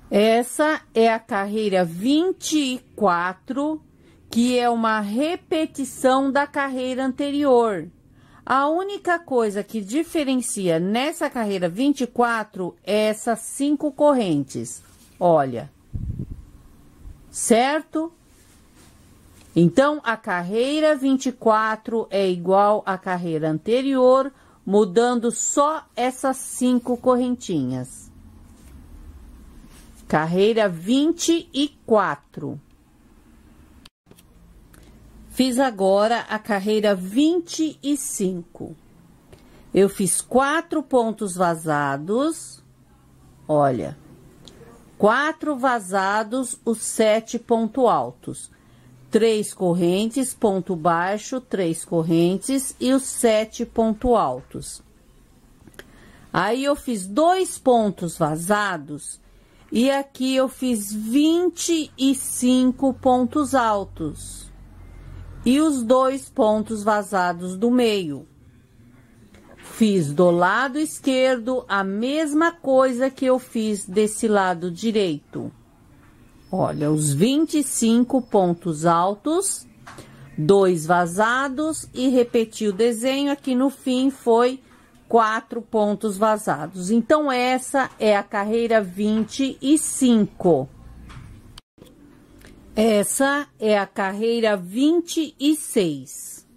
Essa é a carreira 24, que é uma repetição da carreira anterior. A única coisa que diferencia nessa carreira 24 é essas 5 correntes. Olha. Certo? Então, a carreira 24 é igual à carreira anterior, mudando só essas 5 correntinhas. Carreira 24. Fiz agora a carreira 25. Eu fiz 4 pontos vazados. Olha. 4 vazados, os 7 pontos altos. 3 correntes, ponto baixo, 3 correntes e os 7 pontos altos. Aí, eu fiz 2 pontos vazados e aqui eu fiz 25 pontos altos. E os 2 pontos vazados do meio. Fiz do lado esquerdo a mesma coisa que eu fiz desse lado direito. Olha, os 25 pontos altos, 2 vazados e repeti o desenho. Aqui no fim foi 4 pontos vazados. Então, essa é a carreira 25. Essa é a carreira 26.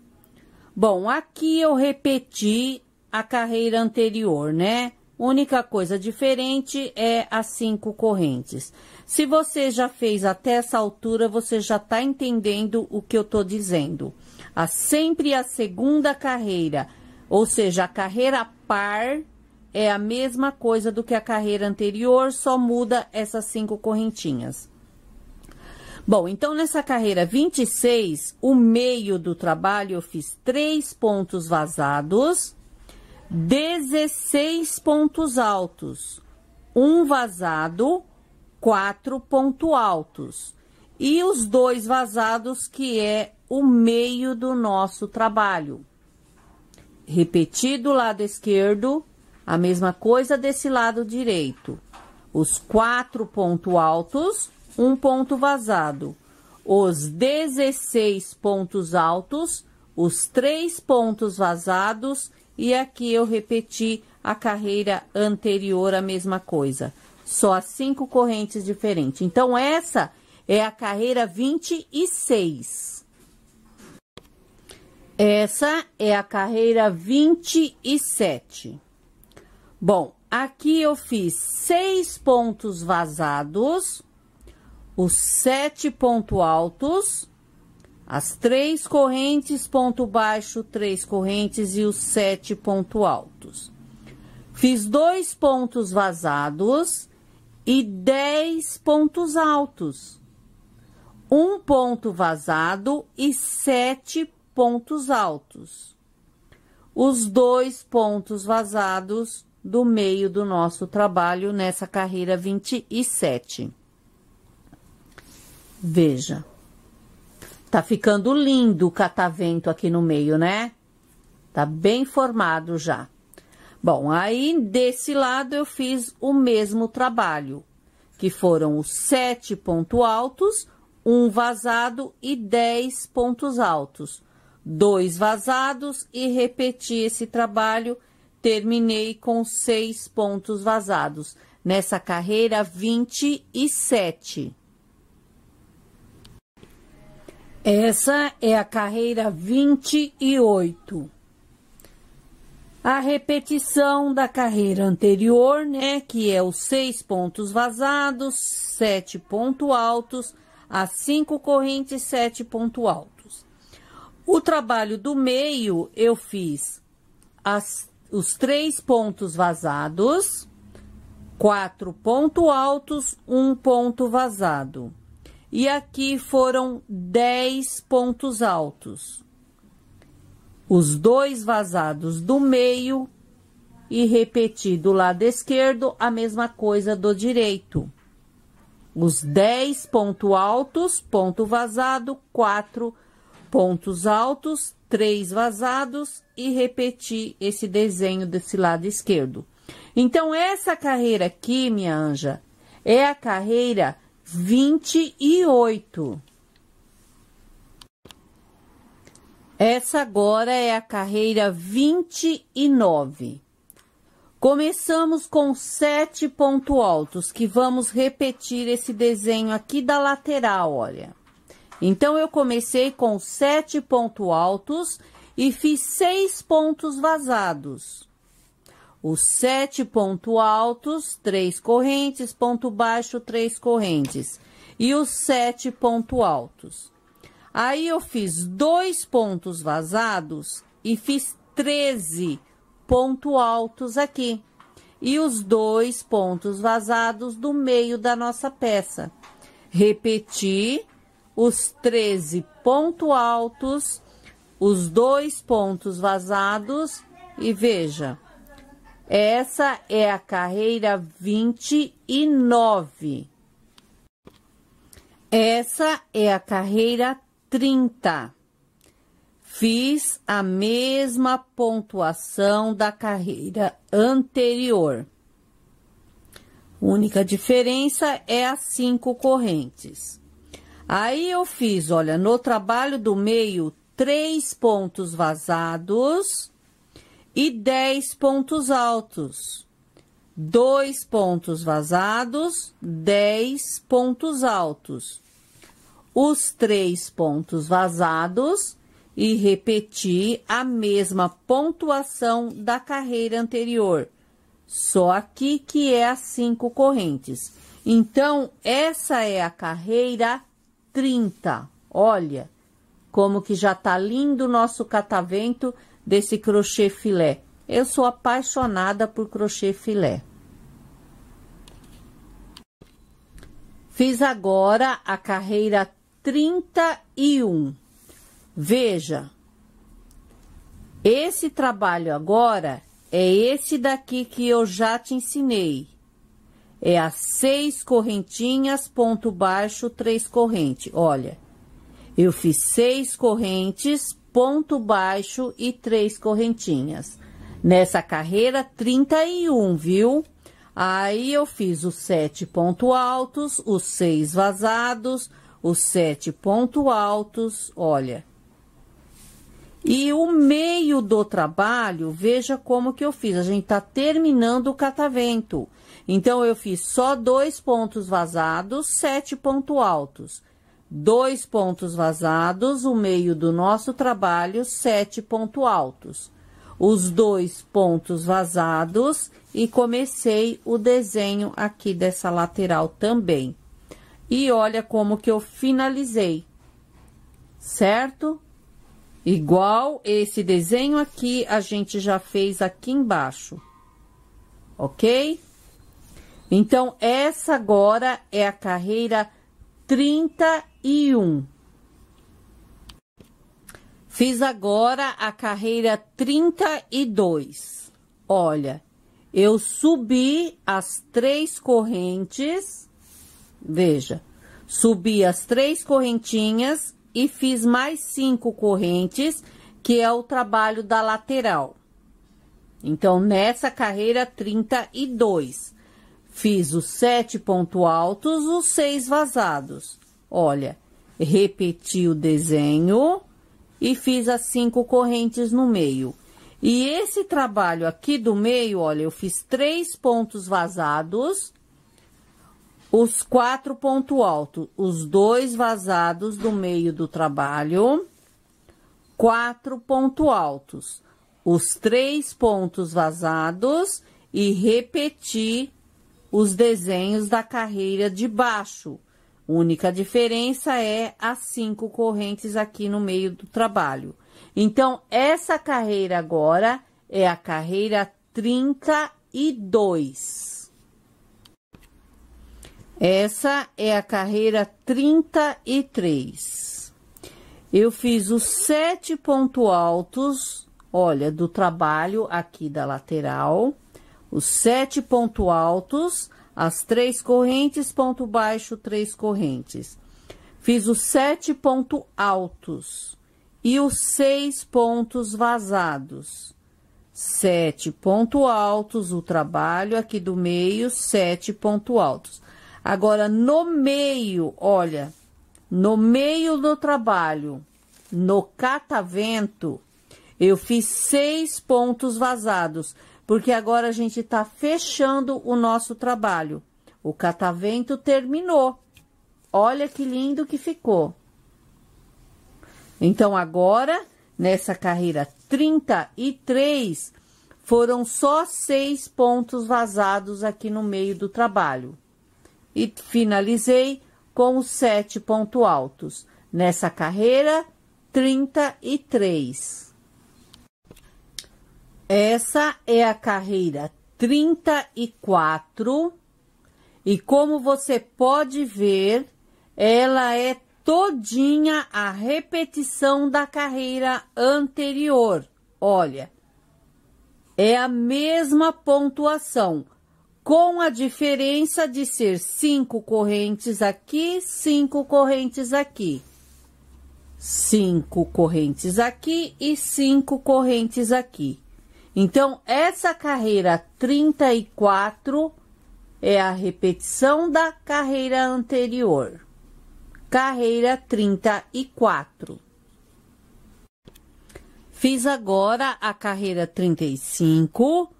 Bom, aqui eu repeti a carreira anterior, né? Única coisa diferente é as 5 correntes. Se você já fez até essa altura, você já tá entendendo o que eu tô dizendo. Sempre a segunda carreira, ou seja, a carreira par, é a mesma coisa do que a carreira anterior, só muda essas 5 correntinhas. Bom, então nessa carreira 26, o meio do trabalho eu fiz 3 pontos vazados, 16 pontos altos, 1 vazado, 4 pontos altos. E os 2 vazados, que é o meio do nosso trabalho. Repetir do lado esquerdo, a mesma coisa desse lado direito. Os 4 pontos altos, 1 ponto vazado. Os 16 pontos altos, os 3 pontos vazados, e aqui eu repeti a carreira anterior, a mesma coisa. Só as 5 correntes diferentes. Então, essa é a carreira 26. Essa é a carreira 27. Bom, aqui eu fiz 6 pontos vazados, os 7 pontos altos, as 3 correntes, ponto baixo, 3 correntes e os 7 pontos altos. Fiz 2 pontos vazados e 10 pontos altos. 1 ponto vazado e 7 pontos altos. Os 2 pontos vazados do meio do nosso trabalho nessa carreira 27. Veja. Tá ficando lindo o catavento aqui no meio, né? Tá bem formado já. Bom, aí desse lado eu fiz o mesmo trabalho, que foram os 7 pontos altos, 1 vazado e 10 pontos altos. 2 vazados e repeti esse trabalho, terminei com 6 pontos vazados, nessa carreira 27. Essa é a carreira 28. A repetição da carreira anterior, né, que é os 6 pontos vazados, 7 pontos altos, as 5 correntes, 7 pontos altos. O trabalho do meio, eu fiz os 3 pontos vazados, 4 pontos altos, 1 ponto vazado. E aqui foram 10 pontos altos. Os 2 vazados do meio e repeti do lado esquerdo a mesma coisa do direito. Os 10 pontos altos, ponto vazado, 4 pontos altos, 3 vazados e repeti esse desenho desse lado esquerdo. Então, essa carreira aqui, minha anja, é a carreira 28. Essa agora é a carreira 29. Começamos com 7 pontos altos, que vamos repetir esse desenho aqui da lateral, olha. Então, eu comecei com 7 pontos altos e fiz 6 pontos vazados. Os 7 pontos altos, 3 correntes, ponto baixo, 3 correntes. E os 7 pontos altos. Aí, eu fiz 2 pontos vazados e fiz 13 pontos altos aqui. E os 2 pontos vazados do meio da nossa peça. Repeti os 13 pontos altos, os 2 pontos vazados e veja, essa é a carreira 29. Essa é a carreira 30. Fiz a mesma pontuação da carreira anterior. A única diferença é as 5 correntes. Aí, eu fiz, olha, no trabalho do meio, 3 pontos vazados e 10 pontos altos. 2 pontos vazados, 10 pontos altos. Os 3 pontos vazados e repetir a mesma pontuação da carreira anterior. Só aqui que é as 5 correntes. Então, essa é a carreira 30. Olha como que já tá lindo o nosso catavento desse crochê filé. Eu sou apaixonada por crochê filé. Fiz agora a carreira 31. Veja, esse trabalho agora é esse daqui que eu já te ensinei. É as 6 correntinhas, ponto baixo, 3 correntes. Olha, eu fiz 6 correntes, ponto baixo e 3 correntinhas. Nessa carreira 31, viu? Aí eu fiz os 7 pontos altos, os 6 vazados, os 7 pontos altos, olha. E o meio do trabalho, veja como que eu fiz. A gente tá terminando o catavento. Então, eu fiz só 2 pontos vazados, 7 pontos altos. 2 pontos vazados, o meio do nosso trabalho, 7 pontos altos. Os 2 pontos vazados e comecei o desenho aqui dessa lateral também. E olha como que eu finalizei, certo? Igual esse desenho aqui, a gente já fez aqui embaixo, ok? Então, essa agora é a carreira 31. Fiz agora a carreira 32. Olha, eu subi as 3 correntes, veja, subi as 3 correntinhas e fiz mais 5 correntes, que é o trabalho da lateral. Então, nessa carreira 32, fiz os 7 pontos altos, os 6 vazados. Olha, repeti o desenho e fiz as 5 correntes no meio. E esse trabalho aqui do meio, olha, eu fiz 3 pontos vazados, os 4 pontos altos, os 2 vazados do meio do trabalho, 4 pontos altos, os 3 pontos vazados e repetir os desenhos da carreira de baixo. A única diferença é as 5 correntes aqui no meio do trabalho. Então, essa carreira agora é a carreira 32. Essa é a carreira 33. Eu fiz os 7 pontos altos, olha, do trabalho aqui da lateral. Os 7 pontos altos, as 3 correntes, ponto baixo, 3 correntes. Fiz os 7 pontos altos e os 6 pontos vazados. 7 pontos altos, o trabalho aqui do meio, 7 pontos altos. Agora, no meio, olha, no meio do trabalho, no catavento, eu fiz 6 pontos vazados, porque agora a gente tá fechando o nosso trabalho. O catavento terminou. Olha que lindo que ficou. Então, agora, nessa carreira 33, foram só 6 pontos vazados aqui no meio do trabalho. E finalizei com os 7 pontos altos, nessa carreira 33. Essa é a carreira 34, e como você pode ver, ela é todinha a repetição da carreira anterior. Olha, é a mesma pontuação, com a diferença de ser 5 correntes aqui, 5 correntes aqui. 5 correntes aqui e 5 correntes aqui. Então, essa carreira 34 é a repetição da carreira anterior. Carreira 34. Fiz agora a carreira 35,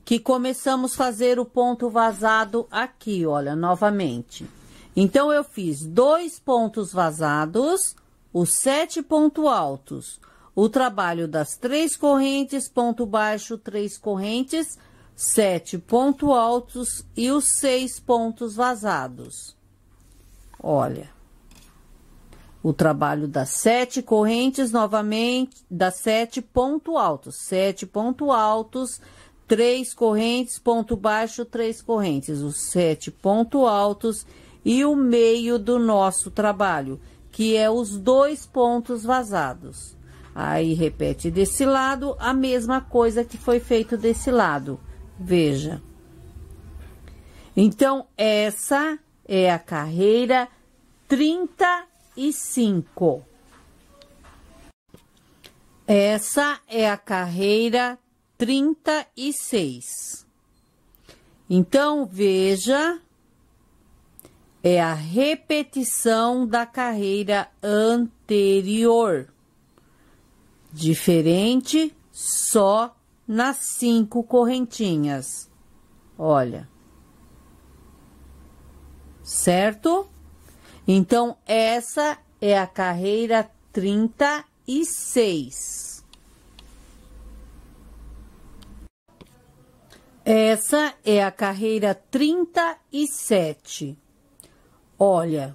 que começamos a fazer o ponto vazado aqui, olha, novamente. Então, eu fiz 2 pontos vazados, os 7 pontos altos, o trabalho das 3 correntes, ponto baixo, 3 correntes, 7 pontos altos e os 6 pontos vazados. Olha, o trabalho das 7 correntes, novamente, das 7 pontos altos, 7 pontos altos, 3 correntes, ponto baixo, 3 correntes, os 7 pontos altos e o meio do nosso trabalho, que é os 2 pontos vazados. Aí, repete desse lado a mesma coisa que foi feito desse lado. Veja. Então, essa é a carreira 35. Essa é a carreira 36. Então, veja, é a repetição da carreira anterior. Diferente só nas 5 correntinhas. Olha. Certo? Então, essa é a carreira 36. Essa é a carreira 37. Olha,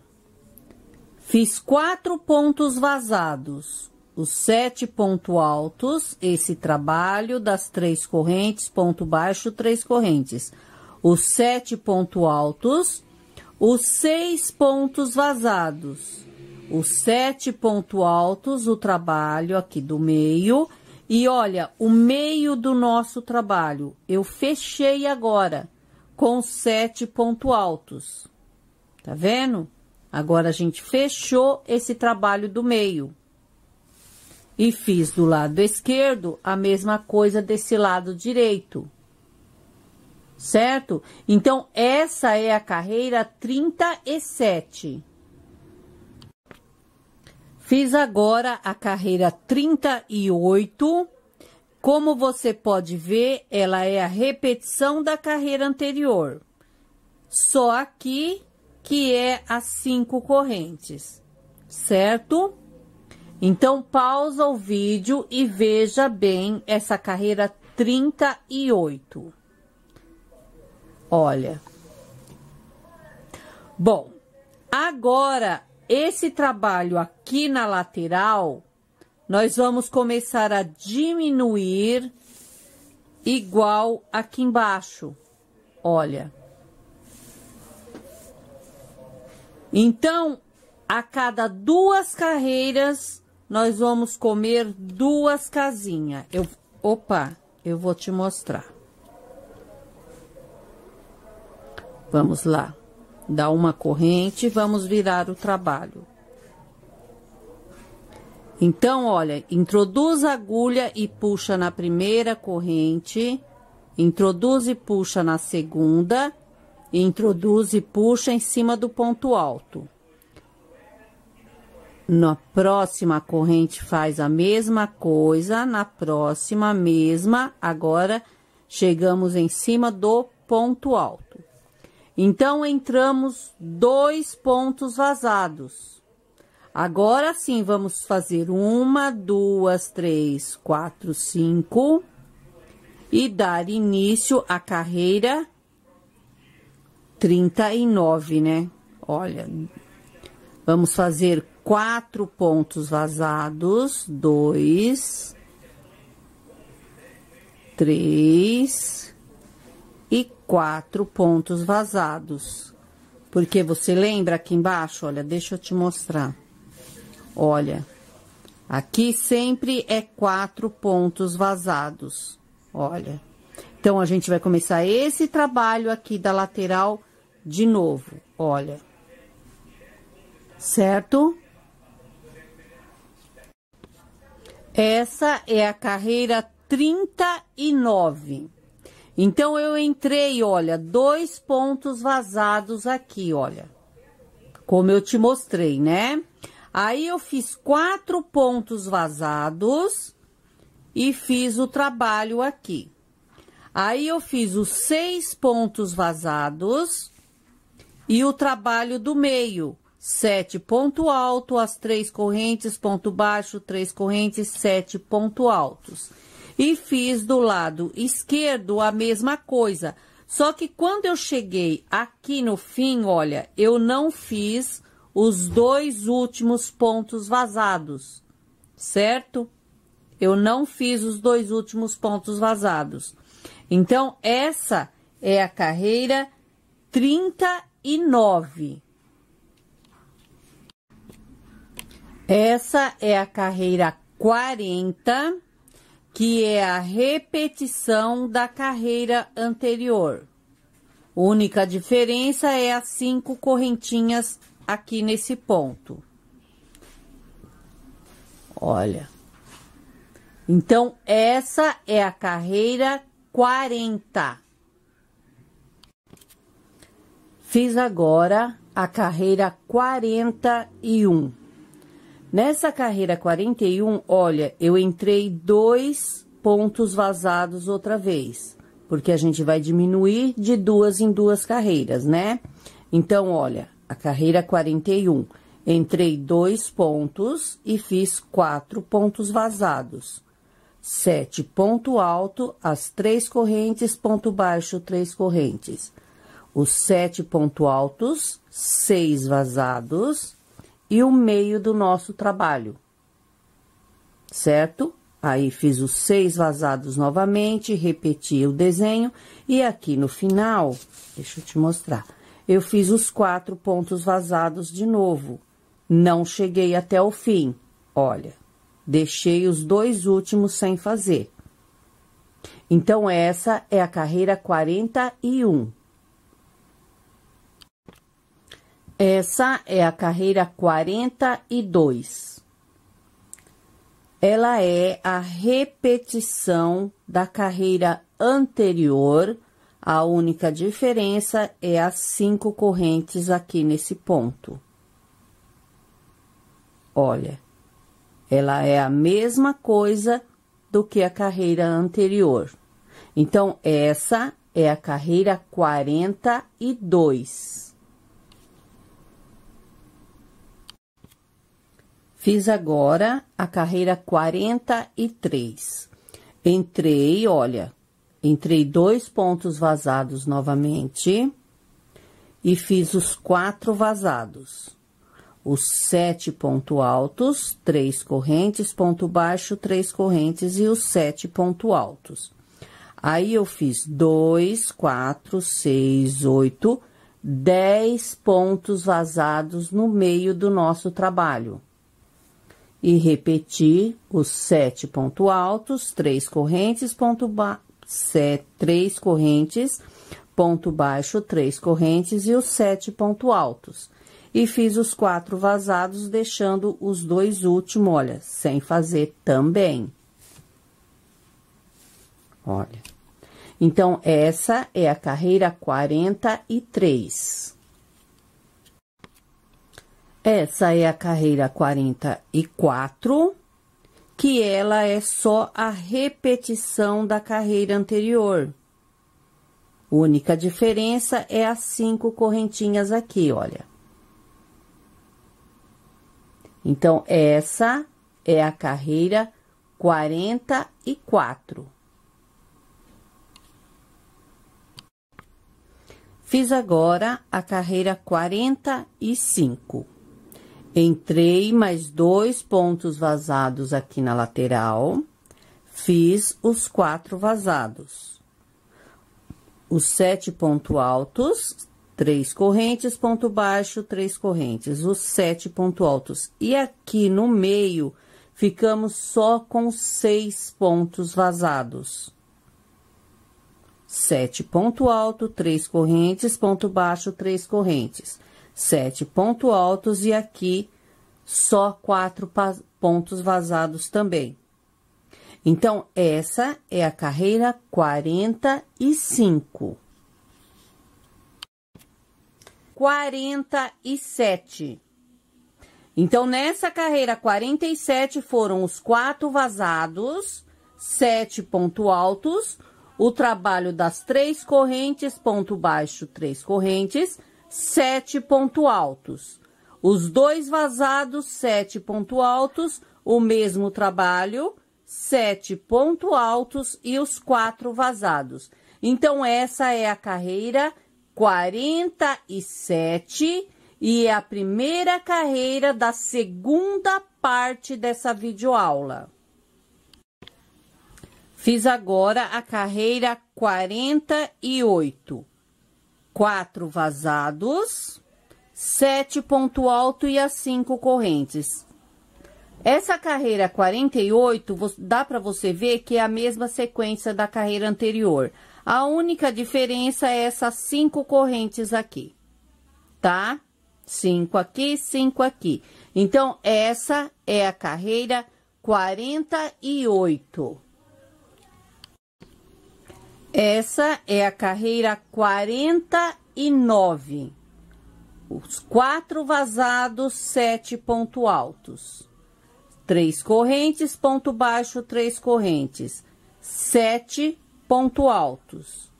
fiz 4 pontos vazados, os 7 pontos altos, esse trabalho das 3 correntes, ponto baixo, 3 correntes, os 7 pontos altos, os 6 pontos vazados, os 7 pontos altos, o trabalho aqui do meio, e olha, o meio do nosso trabalho, eu fechei agora com 7 pontos altos. Tá vendo? Agora, a gente fechou esse trabalho do meio. E fiz do lado esquerdo a mesma coisa desse lado direito. Certo? Então, essa é a carreira 37. Fiz agora a carreira 38. Como você pode ver, ela é a repetição da carreira anterior. Só aqui que é as 5 correntes, certo? Então, pausa o vídeo e veja bem essa carreira 38. Olha. Bom, agora, esse trabalho aqui na lateral, nós vamos começar a diminuir igual aqui embaixo. Olha. Então, a cada 2 carreiras, nós vamos comer 2 casinhas. Eu vou te mostrar. Vamos lá. Dá uma corrente, vamos virar o trabalho. Então, olha, introduz a agulha e puxa na primeira corrente, introduz e puxa na segunda, introduz e puxa em cima do ponto alto. Na próxima corrente faz a mesma coisa, na próxima mesma, agora chegamos em cima do ponto alto. Então, entramos 2 pontos vazados. Agora sim, vamos fazer 1, 2, 3, 4, 5 e dar início à carreira 39, né? Olha, vamos fazer 4 pontos vazados, 2, 3 e 4 pontos vazados. Porque você lembra aqui embaixo? Olha, deixa eu te mostrar. Olha, aqui sempre é 4 pontos vazados. Olha. Então, a gente vai começar esse trabalho aqui da lateral de novo. Olha. Certo? Essa é a carreira 39. Então, eu entrei, olha, 2 pontos vazados aqui, olha. Como eu te mostrei, né? Aí, eu fiz 4 pontos vazados e fiz o trabalho aqui. Aí, eu fiz os 6 pontos vazados e o trabalho do meio. 7 ponto alto, as 3 correntes, ponto baixo, 3 correntes, 7 ponto altos. E fiz do lado esquerdo a mesma coisa. Só que quando eu cheguei aqui no fim, olha, eu não fiz os 2 últimos pontos vazados, certo? Eu não fiz os 2 últimos pontos vazados. Então, essa é a carreira 39. Essa é a carreira 40, que é a repetição da carreira anterior. A única diferença é as 5 correntinhas aqui nesse ponto. Olha. Então, essa é a carreira 40. Fiz agora a carreira 41. Nessa carreira 41, olha, eu entrei 2 pontos vazados outra vez, porque a gente vai diminuir de 2 em 2 carreiras, né? Então, olha, a carreira 41, entrei 2 pontos e fiz 4 pontos vazados. 7 ponto alto, as 3 correntes, ponto baixo, 3 correntes. Os 7 ponto altos, 6 vazados e o meio do nosso trabalho, certo? Aí, fiz os 6 vazados novamente, repeti o desenho e aqui no final, deixa eu te mostrar, eu fiz os 4 pontos vazados de novo. Não cheguei até o fim, olha, deixei os 2 últimos sem fazer. Então, essa é a carreira 41. Essa é a carreira 42. Ela é a repetição da carreira anterior. A única diferença é as 5 correntes aqui nesse ponto. Olha, ela é a mesma coisa do que a carreira anterior. Então, essa é a carreira 42. Fiz agora a carreira 43. Entrei, olha, entrei 2 pontos vazados novamente e fiz os 4 vazados. Os 7 pontos altos, 3 correntes, ponto baixo, 3 correntes e os 7 pontos altos. Aí, eu fiz 2, 4, 6, 8, 10 pontos vazados no meio do nosso trabalho. E repeti os 7 pontos altos, 3 correntes, ponto baixo, 3 correntes, ponto baixo, 3 correntes e os 7 pontos altos. E fiz os 4 vazados, deixando os 2 últimos, olha, sem fazer também. Olha. Então, essa é a carreira 43. Essa é a carreira 44, que ela é só a repetição da carreira anterior. A única diferença é as 5 correntinhas aqui, olha. Então, essa é a carreira 44. Fiz agora a carreira 45. Entrei mais 2 pontos vazados aqui na lateral, fiz os 4 vazados. Os 7 pontos altos, 3 correntes, ponto baixo, 3 correntes, os 7 pontos altos. E aqui no meio, ficamos só com 6 pontos vazados. 7 ponto alto, 3 correntes, ponto baixo, 3 correntes. 7 pontos altos e aqui só 4 pontos vazados também. Então, essa é a carreira 45. 47. Então, nessa carreira 47 foram os 4 vazados, 7 pontos altos, o trabalho das 3 correntes, ponto baixo, 3 correntes, 7 pontos altos. Os 2 vazados, 7 pontos altos, o mesmo trabalho, 7 pontos altos e os 4 vazados. Então, essa é a carreira 47 e é a primeira carreira da segunda parte dessa videoaula. Fiz agora a carreira 48. 4 vazados, 7 ponto alto e as 5 correntes. Essa carreira 48, dá para você ver que é a mesma sequência da carreira anterior. A única diferença é essas 5 correntes aqui, tá? 5 aqui, 5 aqui. Então, essa é a carreira 48. Essa é a carreira 49. Os 4 vazados, 7 pontos altos. 3 correntes, ponto baixo, 3 correntes. 7 pontos altos.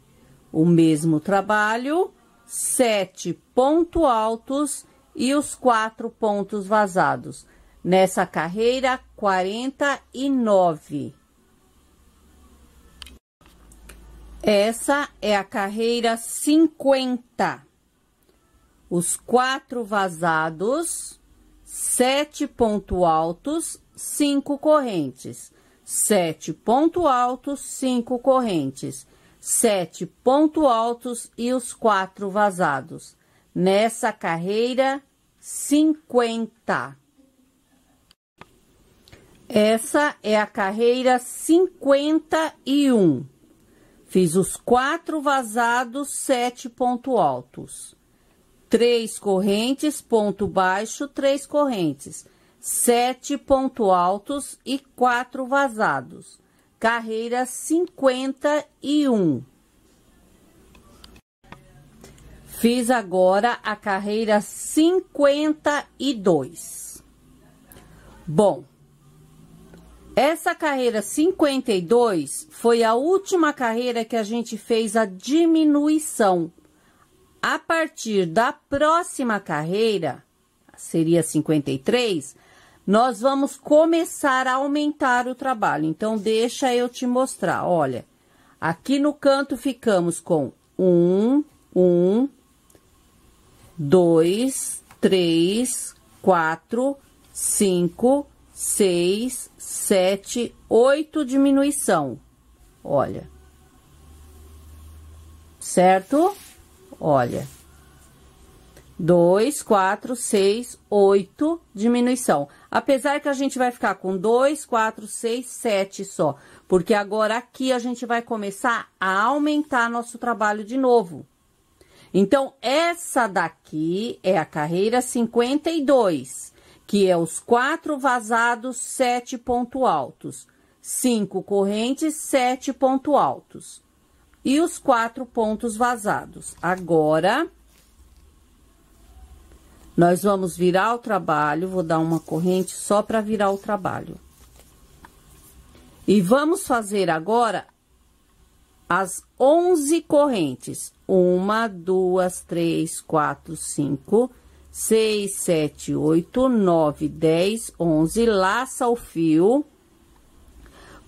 O mesmo trabalho, 7 pontos altos e os 4 pontos vazados. Nessa carreira 49. Essa é a carreira 50. Os 4 vazados, 7 pontos altos, 5 correntes. 7 pontos altos, 5 correntes. 7 pontos altos e os 4 vazados. Nessa carreira 50. Essa é a carreira 51. Fiz os 4 vazados, 7 pontos altos. 3 correntes, ponto baixo, 3 correntes. 7 pontos altos e 4 vazados. Carreira 51. Fiz agora a carreira 52. Bom, essa carreira 52 foi a última carreira que a gente fez a diminuição. A partir da próxima carreira, seria 53, nós vamos começar a aumentar o trabalho. Então, deixa eu te mostrar. Olha, aqui no canto ficamos com 1, 2, 3, 4, 5, 6, 7, 8 diminuição. Olha. Certo? Olha. 2, 4, 6, 8 diminuição. Apesar que a gente vai ficar com 2, 4, 6, 7 só. Porque agora aqui a gente vai começar a aumentar nosso trabalho de novo. Então, essa daqui é a carreira 52, que é os 4 vazados, 7 pontos altos. 5 correntes, 7 pontos altos. E os 4 pontos vazados. Agora, nós vamos virar o trabalho, vou dar uma corrente só para virar o trabalho. E vamos fazer agora as 11 correntes. 1, 2, 3, 4, 5, 6, 7, 8, 9, 10, 11. Laça o fio.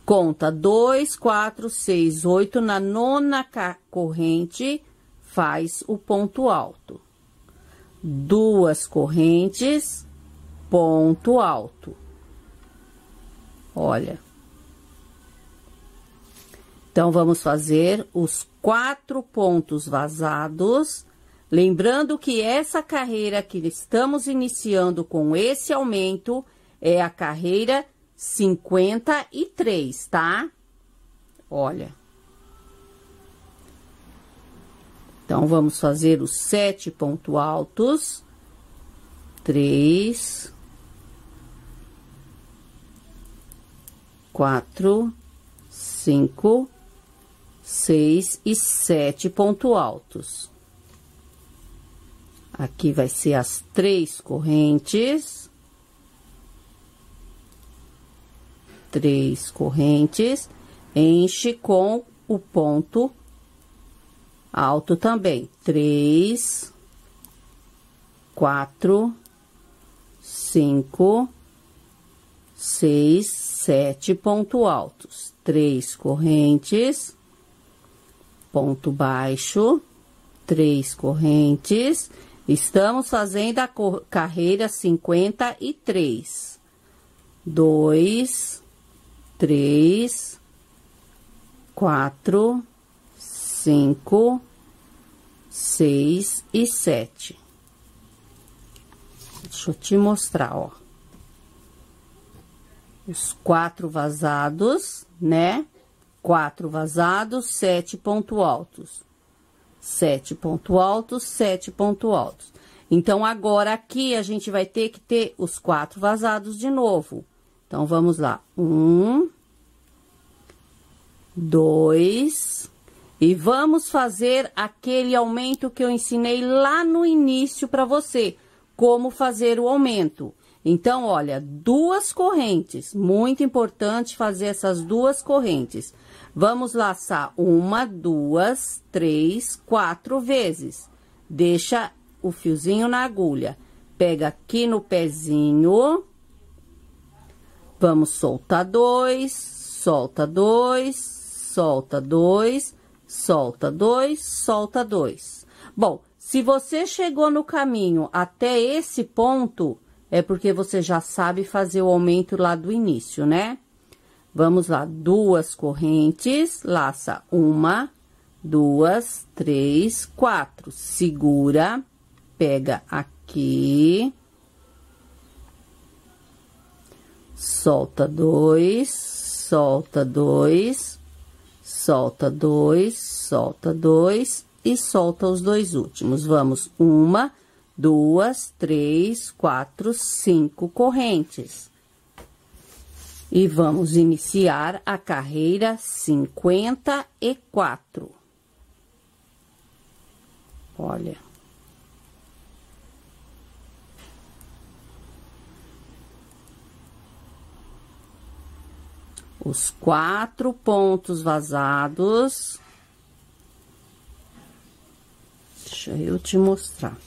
Conta 2, 4, 6, 8. Na 9ª corrente, faz o ponto alto. 2 correntes, ponto alto. Olha. Então, vamos fazer os 4 pontos vazados. Lembrando que essa carreira que estamos iniciando com esse aumento é a carreira 53, tá? Olha. Então, vamos fazer os 7 pontos altos. 3, 4, 5, 6 e 7 pontos altos. Aqui vai ser as 3 correntes. 3 correntes. enche com o ponto alto também. 3, 4, 5, 6, 7 pontos altos. 3 correntes, ponto baixo, 3 correntes. Estamos fazendo a carreira 53. 2, 3, 4, 5, 6 e 7. Deixa eu te mostrar, ó. Os 4 vazados, né? 4 vazados, 7 pontos altos. 7 pontos altos, 7 pontos altos. Então, agora aqui a gente vai ter que ter os 4 vazados de novo. Então, vamos lá. 1, 2, e vamos fazer aquele aumento que eu ensinei lá no início para você, como fazer o aumento. Então, olha, 2 correntes, muito importante fazer essas 2 correntes. Vamos laçar 1, 2, 3, 4 vezes. Deixa o fiozinho na agulha. Pega aqui no pezinho. Vamos soltar 2, solta 2, solta 2, solta 2, solta 2. Bom, se você chegou no caminho até esse ponto, é porque você já sabe fazer o aumento lá do início, né? Vamos lá, 2 correntes, laça 1, 2, 3, 4. Segura, pega aqui. Solta 2, solta 2, solta 2, solta 2 e solta os 2 últimos. Vamos, 1, 2, 3, 4, 5 correntes. E vamos iniciar a carreira 54. Olha. Os 4 pontos vazados. Deixa eu te mostrar.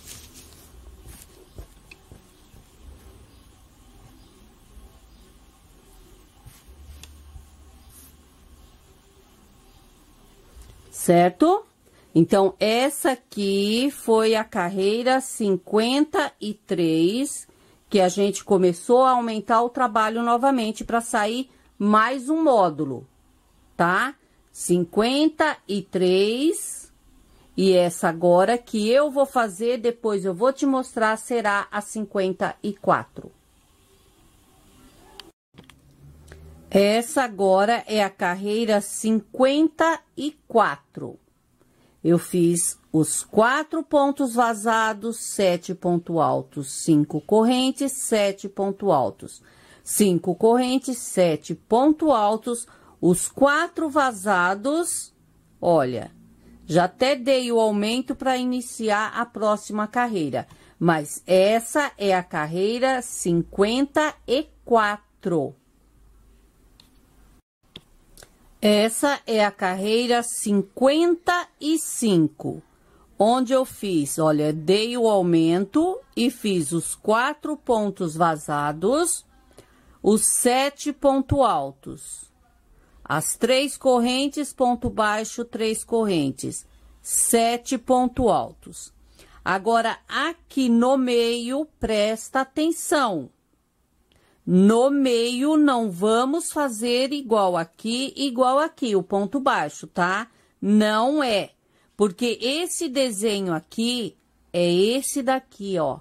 Certo? Então, essa aqui foi a carreira 53, que a gente começou a aumentar o trabalho novamente para sair mais um módulo, tá? 53, e essa agora que eu vou fazer, depois eu vou te mostrar, será a 54. Essa agora é a carreira 54. Eu fiz os 4 pontos vazados, 7 pontos altos, 5 correntes, 7 pontos altos. 5 correntes, 7 pontos altos, os 4 vazados, olha, já até dei o aumento para iniciar a próxima carreira, mas essa é a carreira 54. Essa é a carreira 55, onde eu fiz, olha, dei o aumento e fiz os 4 pontos vazados, os 7 pontos altos, as 3 correntes, ponto baixo, 3 correntes, 7 pontos altos. Agora, aqui no meio, presta atenção. No meio, não vamos fazer igual aqui, o ponto baixo, tá? Não é, porque esse desenho aqui é esse daqui, ó.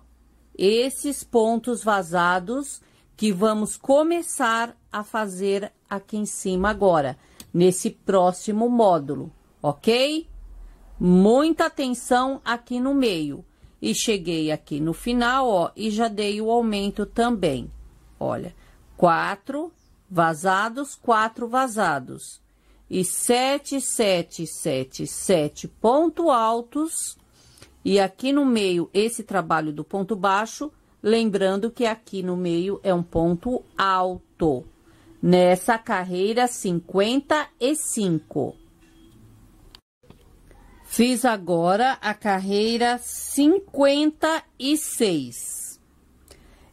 Esses pontos vazados que vamos começar a fazer aqui em cima agora, nesse próximo módulo, ok? Muita atenção aqui no meio. E cheguei aqui no final, ó, e já dei o aumento também. Olha, 4 vazados, 4 vazados. E 7, 7, 7, 7 pontos altos. E aqui no meio, esse trabalho do ponto baixo, lembrando que aqui no meio é um ponto alto. nessa carreira 55. Fiz agora a carreira 56.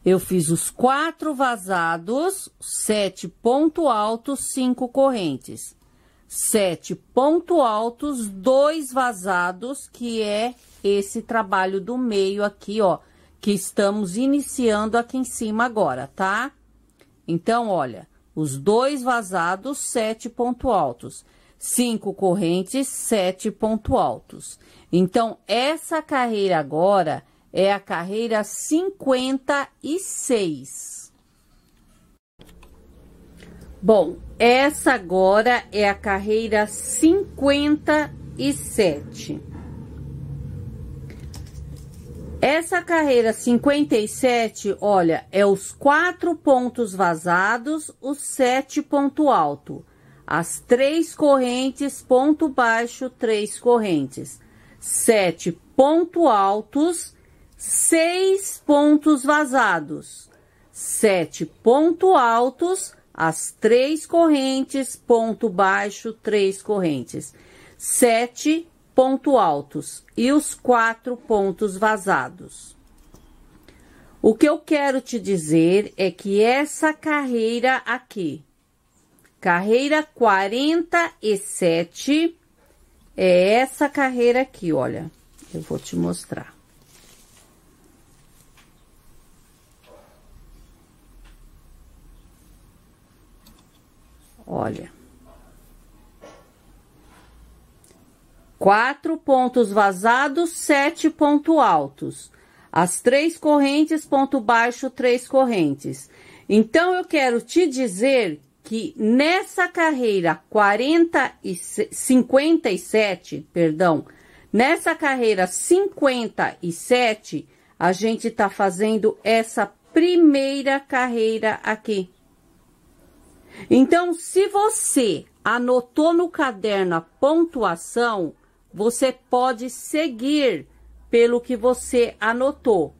Eu fiz os 4 vazados, 7 ponto altos, 5 correntes. 7 ponto altos, 2 vazados, que é esse trabalho do meio aqui, ó, que estamos iniciando aqui em cima agora, tá? Então, olha, os 2 vazados, 7 ponto altos. 5 correntes, 7 ponto altos. Então, essa carreira agora é a carreira 56. Bom, essa agora é a carreira 57. Essa carreira 57, olha, é os 4 pontos vazados, os 7 ponto alto. As 3 correntes, ponto baixo, 3 correntes. 7 ponto altos, 6 pontos vazados. 7 ponto altos, as 3 correntes, ponto baixo, 3 correntes. 7 ponto altos e os 4 pontos vazados. O que eu quero te dizer é que essa carreira aqui, carreira 47, é essa carreira aqui, olha. Eu vou te mostrar. Olha. 4 pontos vazados, 7 pontos altos. As 3 correntes, ponto baixo, 3 correntes. Então, eu quero te dizer que nessa carreira 57, nessa carreira 57, a gente tá fazendo essa primeira carreira aqui. Então, se você anotou no caderno a pontuação, você pode seguir pelo que você anotou.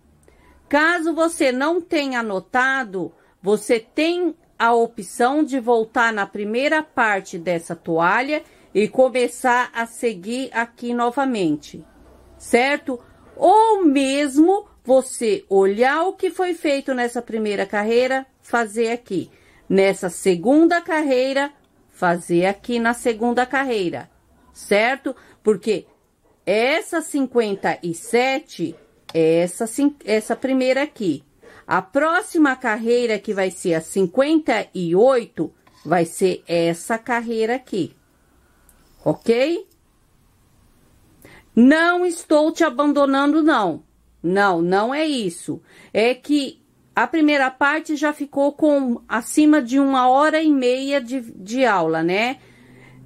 Caso você não tenha anotado, você tem a opção de voltar na primeira parte dessa toalha e começar a seguir aqui novamente, certo? Ou mesmo você olhar o que foi feito nessa primeira carreira, fazer aqui. Nessa segunda carreira, fazer aqui na segunda carreira, certo? Porque essa 57 é essa primeira aqui. A próxima carreira, que vai ser a 58, vai ser essa carreira aqui, ok? Não estou te abandonando, não. Não, não é isso. É que a primeira parte já ficou com acima de 1h30 de aula, né?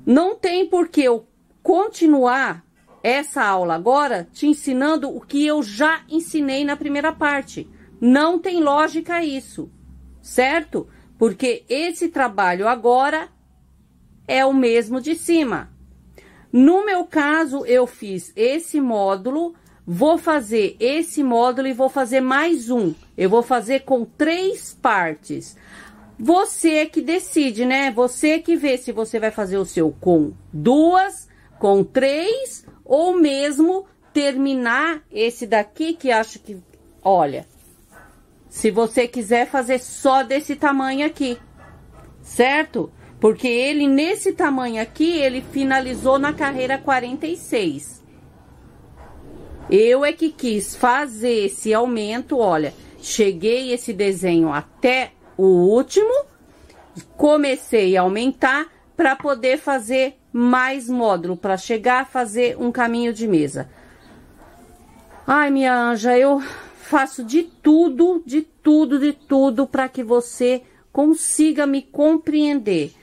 Não tem por que eu continuar essa aula agora te ensinando o que eu já ensinei na primeira parte. Não tem lógica isso, certo? Porque esse trabalho agora é o mesmo de cima. No meu caso, eu fiz esse módulo, vou fazer esse módulo e vou fazer mais um. Eu vou fazer com 3 partes. Você que decide, né? Você que vê se você vai fazer o seu com 2, com 3, ou mesmo terminar esse daqui, que acho que, olha, se você quiser fazer só desse tamanho aqui, certo? Porque ele, nesse tamanho aqui, ele finalizou na carreira 46. Eu é que quis fazer esse aumento, olha, cheguei esse desenho até o último, comecei a aumentar para poder fazer mais módulo, para chegar a fazer um caminho de mesa. Ai, minha anja, eu faço de tudo para que você consiga me compreender,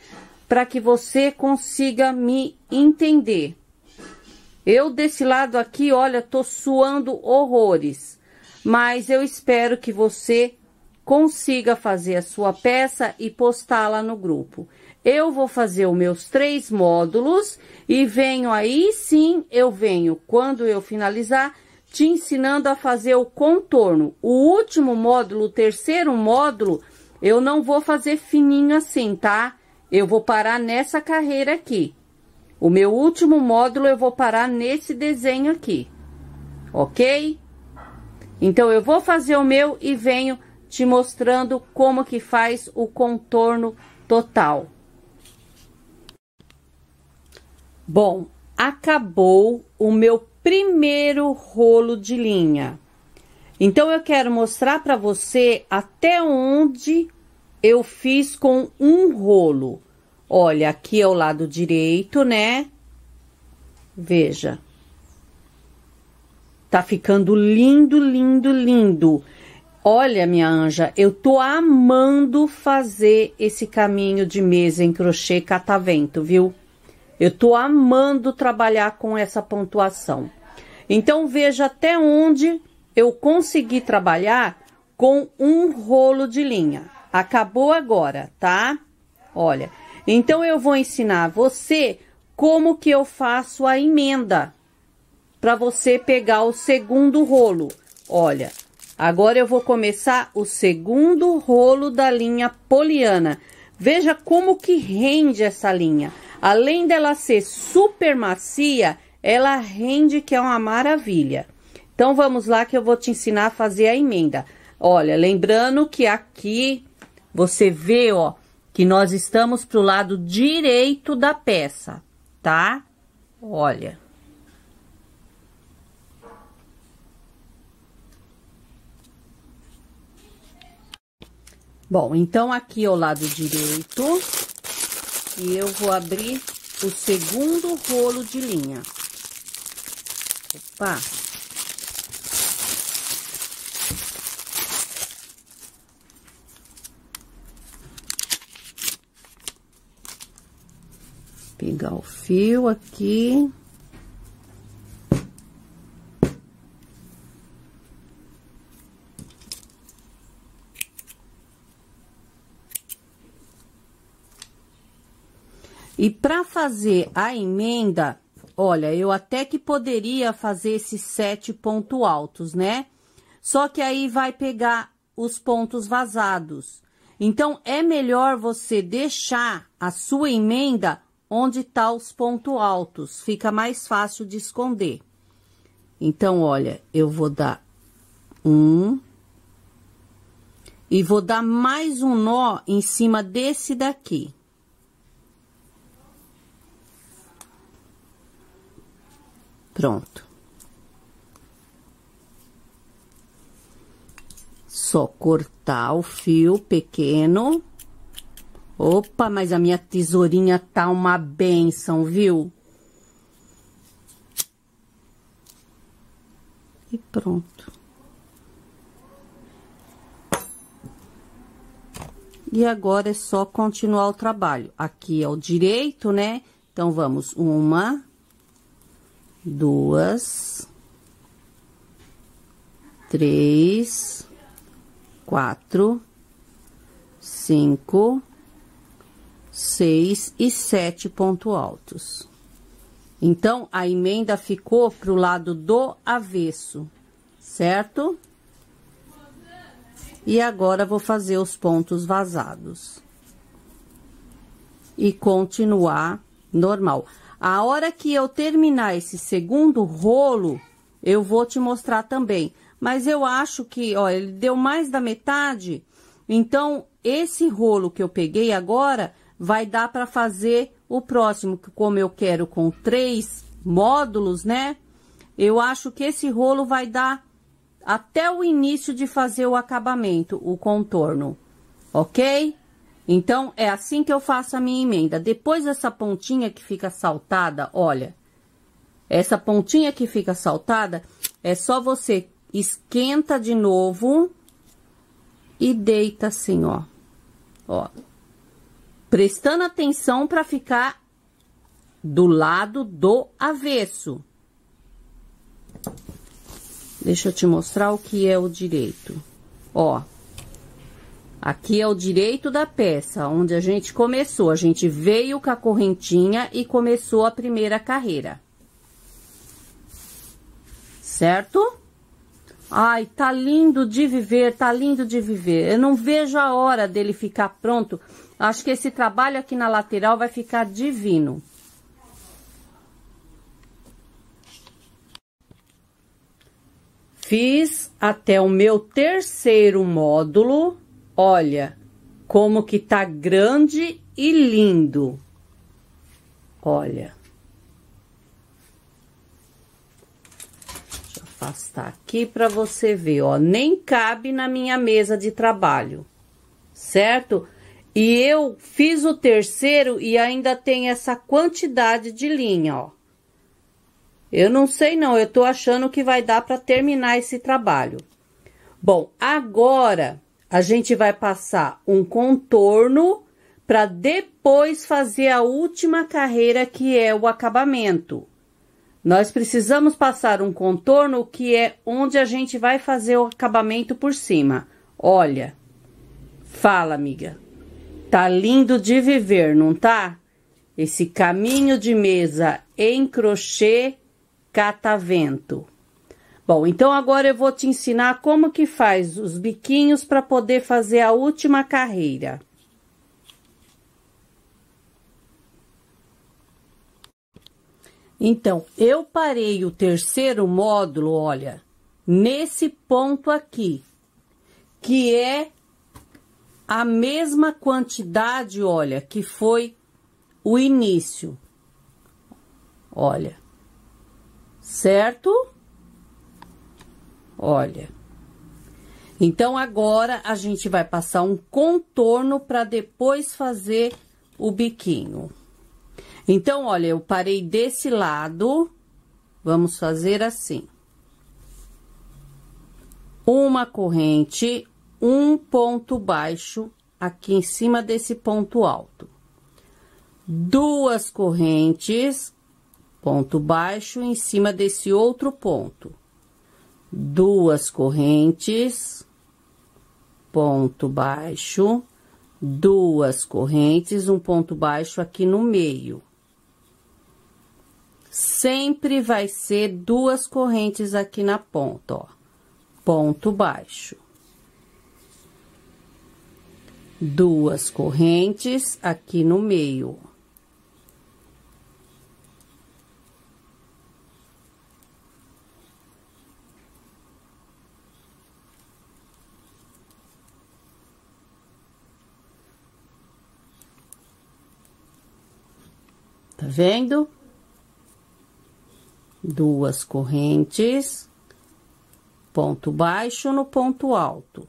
para que você consiga me entender. Eu desse lado aqui, olha, tô suando horrores, mas eu espero que você consiga fazer a sua peça e postá-la no grupo. Eu vou fazer os meus 3 módulos e venho aí, sim, eu venho quando eu finalizar, te ensinando a fazer o contorno. O último módulo, o terceiro módulo, eu não vou fazer fininho assim, tá? Eu vou parar nessa carreira aqui. O meu último módulo eu vou parar nesse desenho aqui, ok? Então, eu vou fazer o meu e venho te mostrando como que faz o contorno total. Bom, acabou o meu primeiro rolo de linha. Então, eu quero mostrar para você até onde eu fiz com um rolo. Olha, aqui é o lado direito, né? Veja. Tá ficando lindo, lindo, lindo. Olha, minha anja, eu tô amando fazer esse caminho de mesa em crochê catavento, viu? Eu tô amando trabalhar com essa pontuação. Então, veja até onde eu consegui trabalhar com um rolo de linha. Acabou agora, tá? Olha, então eu vou ensinar você como que eu faço a emenda para você pegar o segundo rolo. Olha, agora eu vou começar o segundo rolo da linha poliana. Veja como que rende essa linha. Além dela ser super macia, ela rende que é uma maravilha. Então, vamos lá que eu vou te ensinar a fazer a emenda. Olha, lembrando que aqui você vê, ó, que nós estamos pro lado direito da peça, tá? Olha. Bom, então aqui é o lado direito e eu vou abrir o segundo rolo de linha. Opa! Pegar o fio aqui. E para fazer a emenda, olha, eu até que poderia fazer esses 7 pontos altos, né? Só que aí vai pegar os pontos vazados. Então, é melhor você deixar a sua emenda onde tá os pontos altos. Fica mais fácil de esconder. Então, olha, eu vou dar um. E vou dar mais um nó em cima desse daqui. Pronto. Só cortar o fio pequeno. Opa, mas a minha tesourinha tá uma bênção, viu? E pronto. E agora é só continuar o trabalho. Aqui é o direito, né? Então, vamos, 1, 2, 3, 4, 5, 6 e 7 pontos altos. Então, a emenda ficou pro lado do avesso, certo? E agora, vou fazer os pontos vazados. E continuar normal. A hora que eu terminar esse segundo rolo, eu vou te mostrar também. Mas eu acho que, ó, ele deu mais da metade. Então, esse rolo que eu peguei agora, vai dar para fazer o próximo. Que como eu quero com 3 módulos, né? Eu acho que esse rolo vai dar até o início de fazer o acabamento, o contorno. Ok? Então, é assim que eu faço a minha emenda. Depois dessa pontinha que fica saltada, olha. Essa pontinha que fica saltada, é só você esquenta de novo e deita assim, ó. Ó. Prestando atenção para ficar do lado do avesso. Deixa eu te mostrar o que é o direito. Ó. Aqui é o direito da peça, onde a gente começou. A gente veio com a correntinha e começou a primeira carreira. Certo? Ai, tá lindo de viver, tá lindo de viver. Eu não vejo a hora dele ficar pronto. Acho que esse trabalho aqui na lateral vai ficar divino. Fiz até o meu terceiro módulo. Olha como que tá grande e lindo. Olha. Deixa eu afastar aqui para você ver, ó. Nem cabe na minha mesa de trabalho, certo? E eu fiz o terceiro e ainda tem essa quantidade de linha, ó. Eu não sei não, eu tô achando que vai dar para terminar esse trabalho. Bom, agora a gente vai passar um contorno para depois fazer a última carreira, que é o acabamento. Nós precisamos passar um contorno que é onde a gente vai fazer o acabamento por cima. Olha, fala, amiga. Tá lindo de viver, não tá? Esse caminho de mesa em crochê catavento. Bom, então agora eu vou te ensinar como que faz os biquinhos para poder fazer a última carreira. Então, eu parei o terceiro módulo, olha, nesse ponto aqui, que é a mesma quantidade, olha, que foi o início. Olha. Certo? Olha. Então, agora, a gente vai passar um contorno para depois fazer o biquinho. Então, olha, eu parei desse lado, vamos fazer assim. Uma corrente, um ponto baixo aqui em cima desse ponto alto. Duas correntes, ponto baixo em cima desse outro ponto. Duas correntes, ponto baixo, duas correntes, um ponto baixo aqui no meio. Sempre vai ser duas correntes aqui na ponta, ó. Ponto baixo. Duas correntes aqui no meio. Tá vendo? Duas correntes, ponto baixo no ponto alto.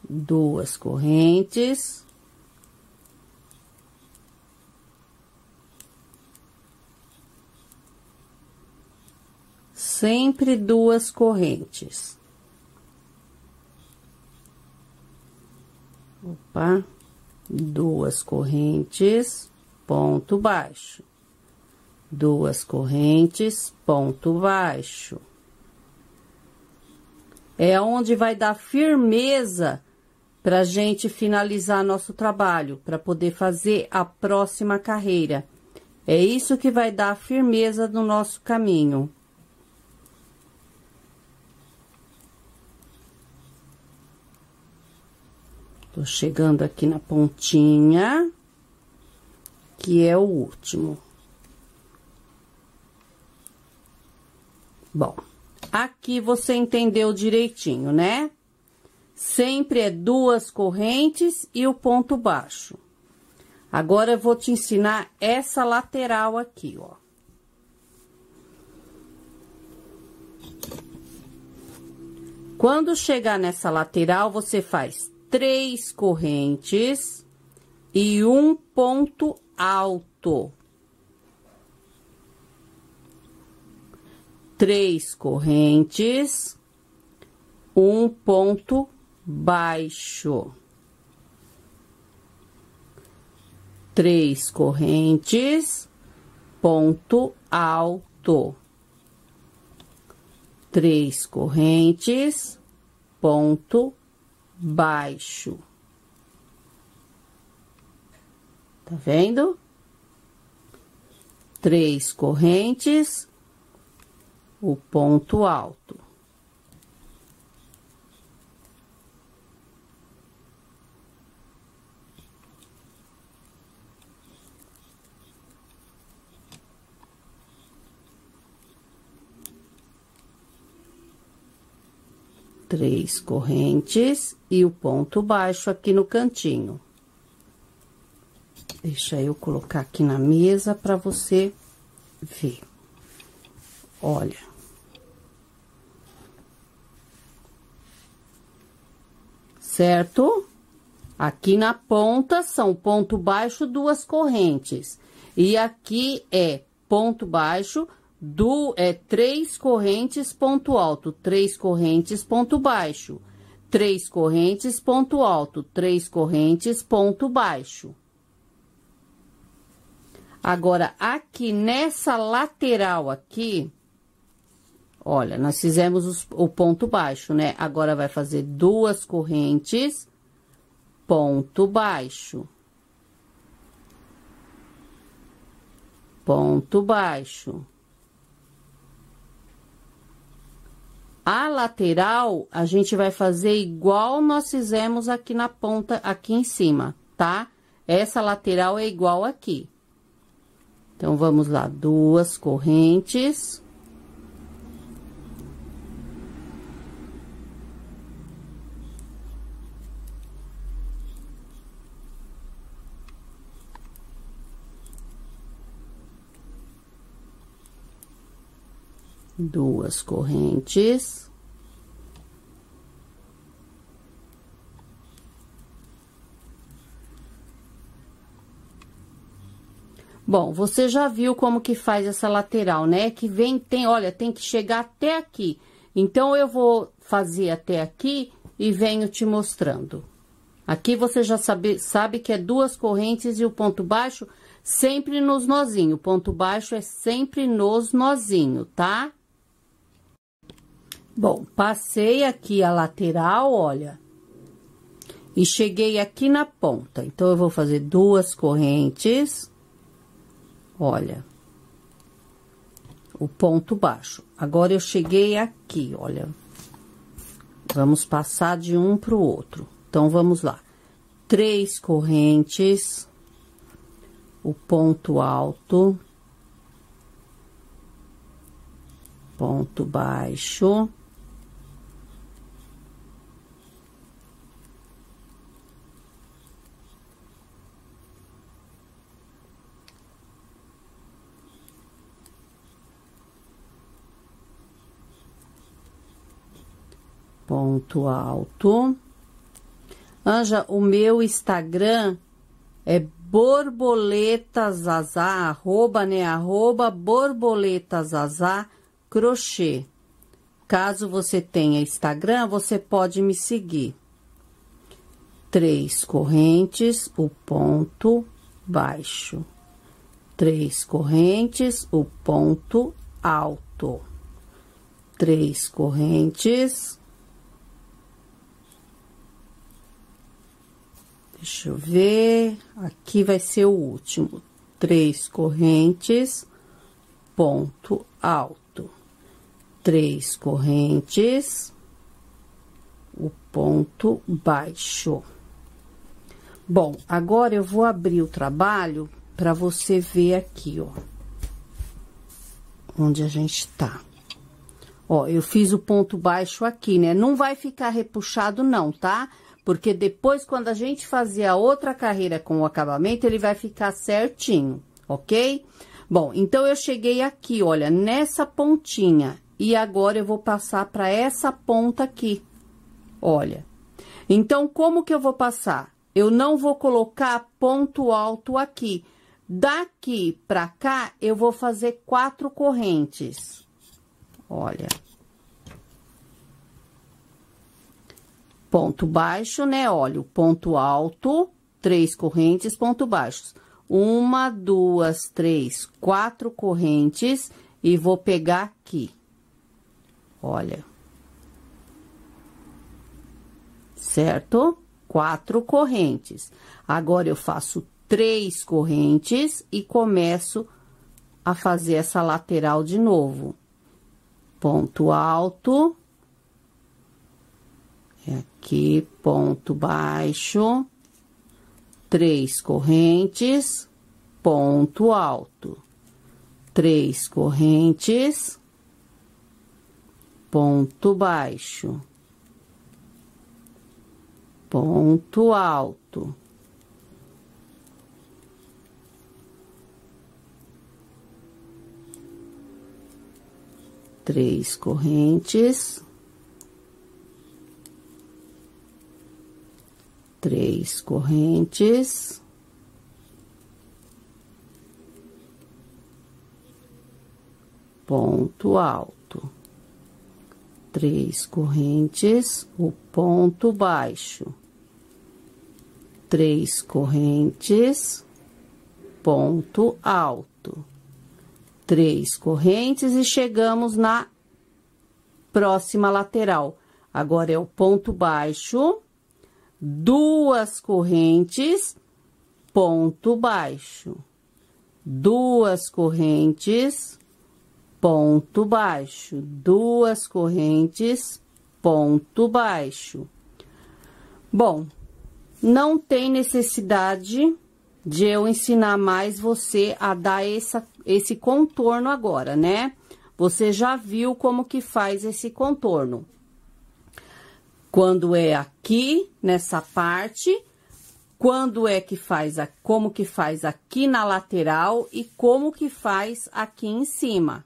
Duas correntes. Sempre duas correntes. Opa, duas correntes, ponto baixo. Duas correntes, ponto baixo. É onde vai dar firmeza pra gente finalizar nosso trabalho, para poder fazer a próxima carreira. É isso que vai dar firmeza no nosso caminho. Tô chegando aqui na pontinha, que é o último. Bom, aqui você entendeu direitinho, né? Sempre é duas correntes e o ponto baixo. Agora, eu vou te ensinar essa lateral aqui, ó. Quando chegar nessa lateral, você faz 3 correntes e um ponto alto. 3 correntes, um ponto baixo. 3 correntes, ponto alto. 3 correntes, ponto baixo. Tá vendo? 3 correntes, o ponto alto. 3 correntes e o ponto baixo aqui no cantinho. Deixa eu colocar aqui na mesa para você ver. Olha. Certo? Aqui na ponta são ponto baixo, 2 correntes. E aqui é ponto baixo, 3 correntes, ponto alto, 3 correntes, ponto baixo, 3 correntes, ponto alto, 3 correntes, ponto baixo. Agora, aqui nessa lateral aqui, olha, nós fizemos o ponto baixo, né? Agora, vai fazer 2 correntes, ponto baixo. Ponto baixo. A lateral, a gente vai fazer igual nós fizemos aqui na ponta, aqui em cima, tá? Essa lateral é igual aqui. Então, vamos lá, 2 correntes. Duas correntes. Bom, você já viu como que faz essa lateral, né? Que olha, tem que chegar até aqui. Então, eu vou fazer até aqui e venho te mostrando. Aqui você já sabe que é 2 correntes e o ponto baixo sempre nos nozinhos. O ponto baixo é sempre nos nozinhos, tá? Bom, passei aqui a lateral, olha, e cheguei aqui na ponta. Então, eu vou fazer 2 correntes, olha, o ponto baixo. Agora, eu cheguei aqui, olha, vamos passar de um pro outro. Então, vamos lá. 3 correntes, o ponto alto, ponto baixo. Ponto alto. Anja, o meu Instagram é borboletazazá, arroba borboletazazá crochê. Caso você tenha Instagram, você pode me seguir. 3 correntes, o ponto baixo. 3 correntes, o ponto alto. 3 correntes. Deixa eu ver, aqui vai ser o último. 3 correntes, ponto alto. 3 correntes, o ponto baixo. Bom, agora eu vou abrir o trabalho para você ver aqui, ó. Onde a gente tá. Ó, eu fiz o ponto baixo aqui, né? Não vai ficar repuxado não, tá? Porque depois, quando a gente fazer a outra carreira com o acabamento, ele vai ficar certinho, ok? Bom, então, eu cheguei aqui, olha, nessa pontinha. E agora, eu vou passar para essa ponta aqui, olha. Então, como que eu vou passar? Eu não vou colocar ponto alto aqui. Daqui pra cá, eu vou fazer 4 correntes. Olha. Ponto baixo, né? Olha, o ponto alto, 3 correntes, ponto baixo. 1, 2, 3, 4 correntes e vou pegar aqui. Olha. Certo? 4 correntes. Agora, eu faço 3 correntes e começo a fazer essa lateral de novo. Ponto alto. Aqui, ponto baixo, 3 correntes, ponto alto, 3 correntes, ponto baixo, ponto alto. Três correntes. Três correntes. Ponto alto. Três correntes, o ponto baixo. Três correntes, ponto alto. Três correntes e chegamos na próxima lateral. Agora é o ponto baixo, duas correntes, ponto baixo. Duas correntes, ponto baixo, duas correntes, ponto baixo. Bom, não tem necessidade de eu ensinar mais você a dar esse contorno agora, né? Você já viu como que faz esse contorno. Quando é aqui, nessa parte, quando é que faz, como que faz aqui na lateral e como que faz aqui em cima.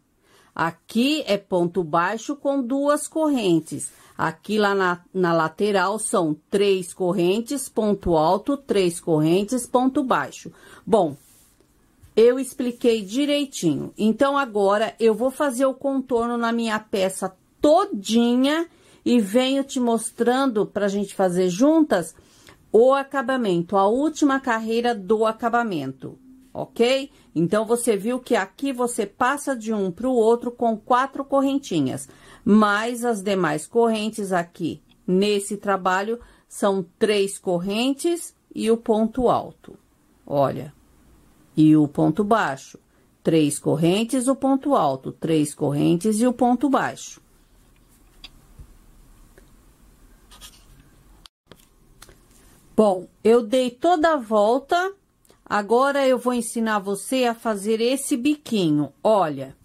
Aqui é ponto baixo com duas correntes. Aqui lá na lateral são três correntes, ponto alto, três correntes, ponto baixo. Bom, eu expliquei direitinho. Então, agora eu vou fazer o contorno na minha peça todinha e venho te mostrando pra gente fazer juntas o acabamento, a última carreira do acabamento. Ok? Então, você viu que aqui você passa de um para o outro com 4 correntinhas, mas as demais correntes aqui, nesse trabalho, são 3 correntes e o ponto alto. Olha, e o ponto baixo. 3 correntes, o ponto alto, 3 correntes e o ponto baixo. Bom, eu dei toda a volta. Agora, eu vou ensinar você a fazer esse biquinho. Olha,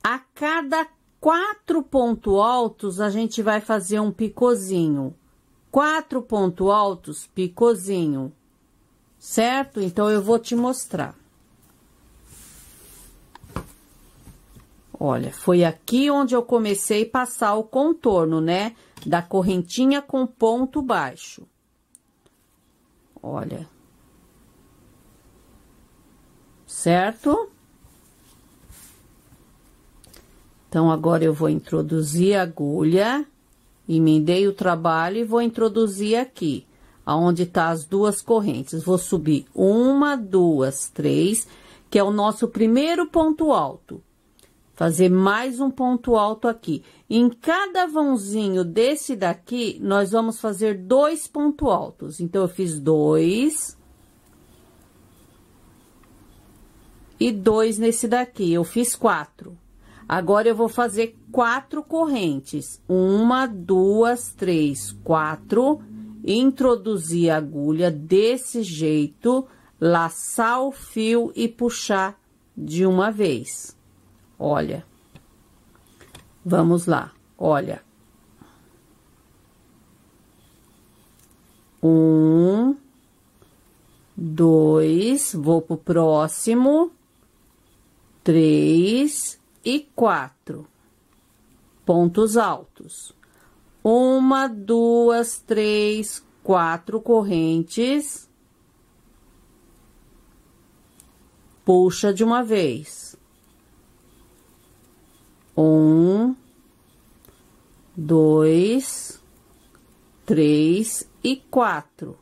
a cada 4 pontos altos, a gente vai fazer um picôzinho. 4 pontos altos, picôzinho. Certo? Então, eu vou te mostrar. Olha, foi aqui onde eu comecei a passar o contorno, né? Da correntinha com ponto baixo. Olha. Certo? Então, agora eu vou introduzir a agulha, emendei o trabalho e vou introduzir aqui, aonde tá as duas correntes. Vou subir 1, 2, 3, que é o nosso primeiro ponto alto. Fazer mais um ponto alto aqui. Em cada vãozinho desse daqui, nós vamos fazer 2 pontos altos. Então, eu fiz 2... e 2 nesse daqui, eu fiz 4. Agora, eu vou fazer 4 correntes. 1, 2, 3, 4. Introduzir a agulha desse jeito, laçar o fio e puxar de uma vez. Olha. Vamos lá, olha. 1, 2, vou pro próximo. 3 e 4 pontos altos. 1, 2, 3, 4 correntes. Puxa de uma vez. 1, 2, 3 e 4.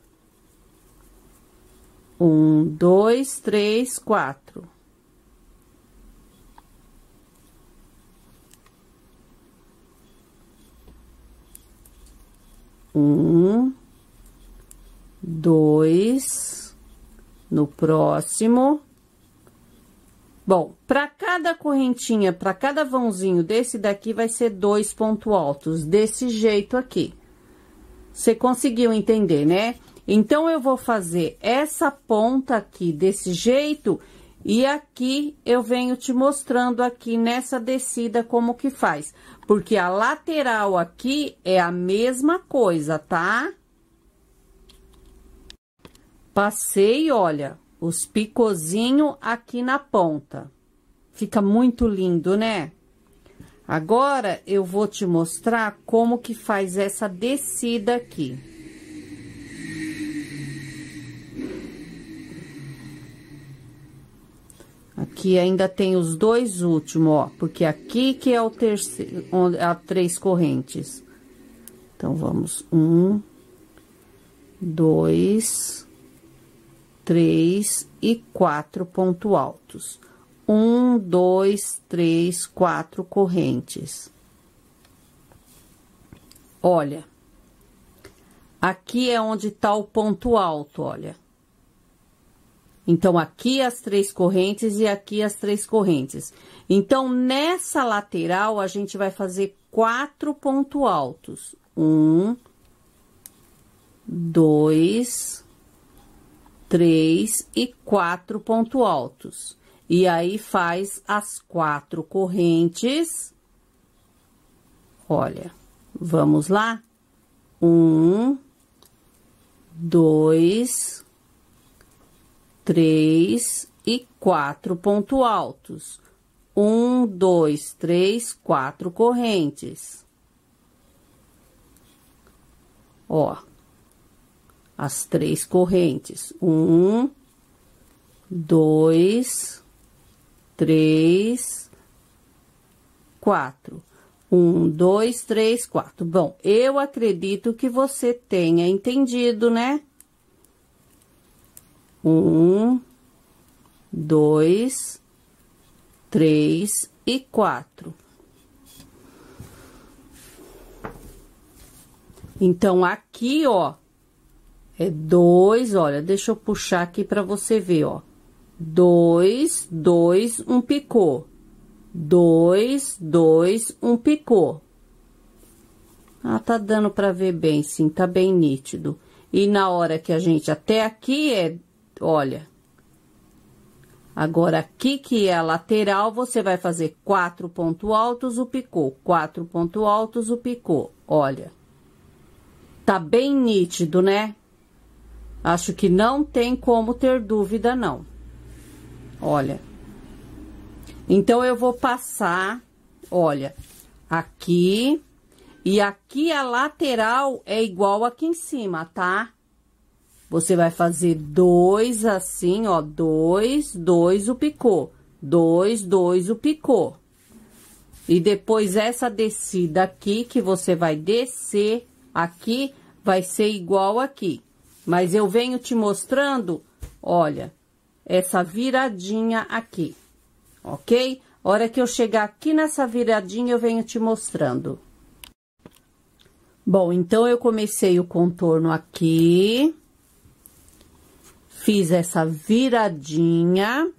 1, 2, 3, 4. 1, 2, no próximo. Bom, para cada correntinha, para cada vãozinho desse daqui, vai ser 2 pontos altos, desse jeito aqui. Você conseguiu entender, né? Então, eu vou fazer essa ponta aqui desse jeito e aqui eu venho te mostrando aqui nessa descida como que faz. Porque a lateral aqui é a mesma coisa, tá? Passei, olha, os picozinhos aqui na ponta. Fica muito lindo, né? Agora, eu vou te mostrar como que faz essa descida aqui. Aqui ainda tem os dois últimos, ó, porque aqui que é o terceiro, onde há 3 correntes. Então, vamos 1, 2, 3 e 4 pontos altos. 1, 2, 3, 4 correntes. Olha, aqui é onde tá o ponto alto, olha. Então, aqui as 3 correntes e aqui as 3 correntes. Então, nessa lateral, a gente vai fazer 4 pontos altos. 1, 2, 3 e 4 pontos altos. E aí, faz as 4 correntes. Olha, vamos lá? 1, 2, 3 e 4 pontos altos. 1, 2, 3, 4 correntes. Ó, as 3 correntes. 1, 2, 3, 4. 1, 2, 3, 4. Bom, eu acredito que você tenha entendido, né? 1, 2, 3 e 4. Então, aqui, ó, é 2, olha, deixa eu puxar aqui pra você ver, ó. 2, 2, um picô. 2, 2, um picô. Ah, tá dando pra ver bem, sim, tá bem nítido. E na hora que a gente, até aqui é, olha. Agora, aqui que é a lateral, você vai fazer 4 pontos altos, o picô. 4 pontos altos, o picô. Olha. Tá bem nítido, né? Acho que não tem como ter dúvida, não. Olha. Então, eu vou passar, olha, aqui. E aqui a lateral é igual aqui em cima, tá? Você vai fazer 2 assim, ó, 2, 2 o picô. 2, 2 o picô. E depois essa descida aqui, que você vai descer aqui, vai ser igual aqui. Mas eu venho te mostrando, olha, essa viradinha aqui, ok? Hora que eu chegar aqui nessa viradinha, eu venho te mostrando. Bom, então, eu comecei o contorno aqui. Fiz essa viradinha.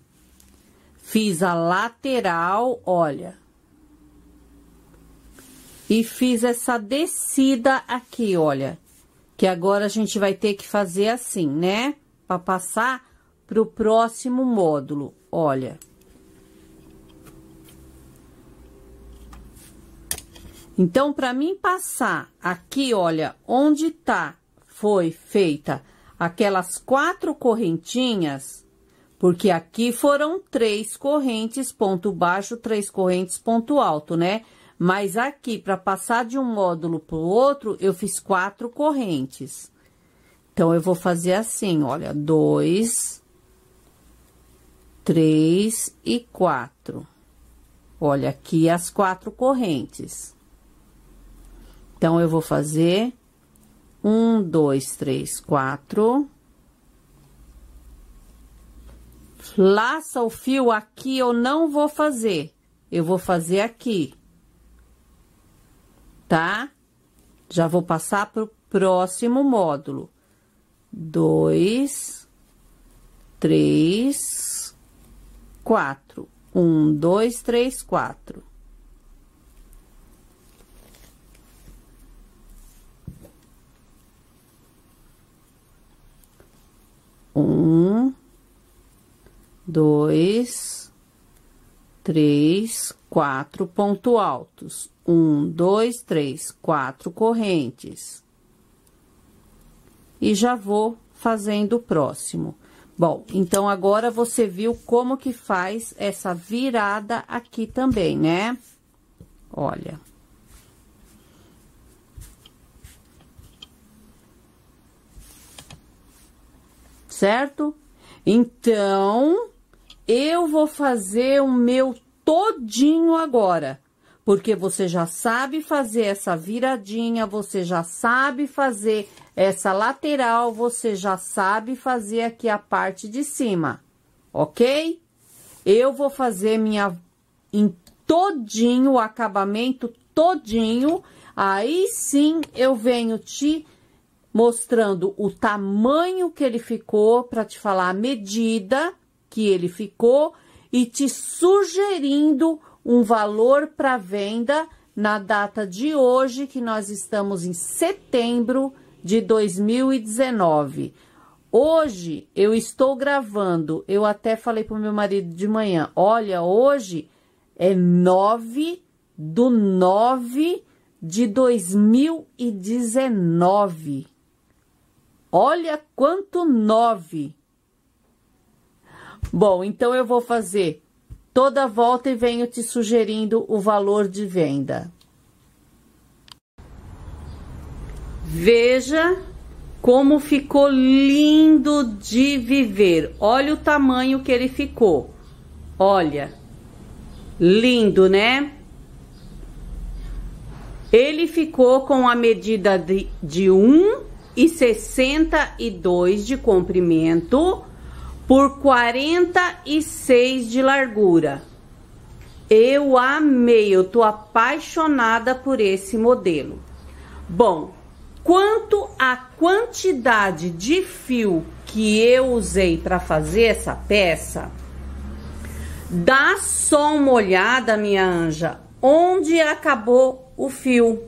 Fiz a lateral, olha. E fiz essa descida aqui, olha. Que agora a gente vai ter que fazer assim, né? Pra passar pro próximo módulo, olha. Então, para mim passar aqui, olha, onde tá, foi feita aquelas 4 correntinhas, porque aqui foram 3 correntes, ponto baixo, 3 correntes, ponto alto, né? Mas aqui, para passar de um módulo pro outro, eu fiz 4 correntes. Então, eu vou fazer assim, olha, 2, 3 e 4. Olha, aqui as 4 correntes. Então, eu vou fazer 1, 2, 3, 4. Laça o fio aqui, eu não vou fazer. Eu vou fazer aqui. Tá? Já vou passar pro próximo módulo. 2, 3, 4. 1, 2, 3, 4. Um, 2, 3, 4 pontos altos. 1, 2, 3, 4 correntes. E já vou fazendo o próximo. Bom, então agora você viu como que faz essa virada aqui também, né? Olha. Certo? Então, eu vou fazer o meu todinho agora. Porque você já sabe fazer essa viradinha, você já sabe fazer essa lateral, você já sabe fazer aqui a parte de cima, ok? Eu vou fazer em todinho, o acabamento todinho, aí sim eu venho te mostrando o tamanho que ele ficou, para te falar a medida que ele ficou e te sugerindo um valor para venda na data de hoje, que nós estamos em setembro de 2019. Hoje eu estou gravando, eu até falei pro meu marido de manhã, olha, hoje é 9/9/2019. Olha quanto 9. Bom, então eu vou fazer toda a volta e venho te sugerindo o valor de venda. Veja como ficou lindo de viver. Olha o tamanho que ele ficou. Olha, lindo, né? Ele ficou com a medida de 1,62 de comprimento por 46 de largura. Eu amei, eu tô apaixonada por esse modelo. Bom, quanto à quantidade de fio que eu usei para fazer essa peça, dá só uma olhada, minha anja, onde acabou o fio.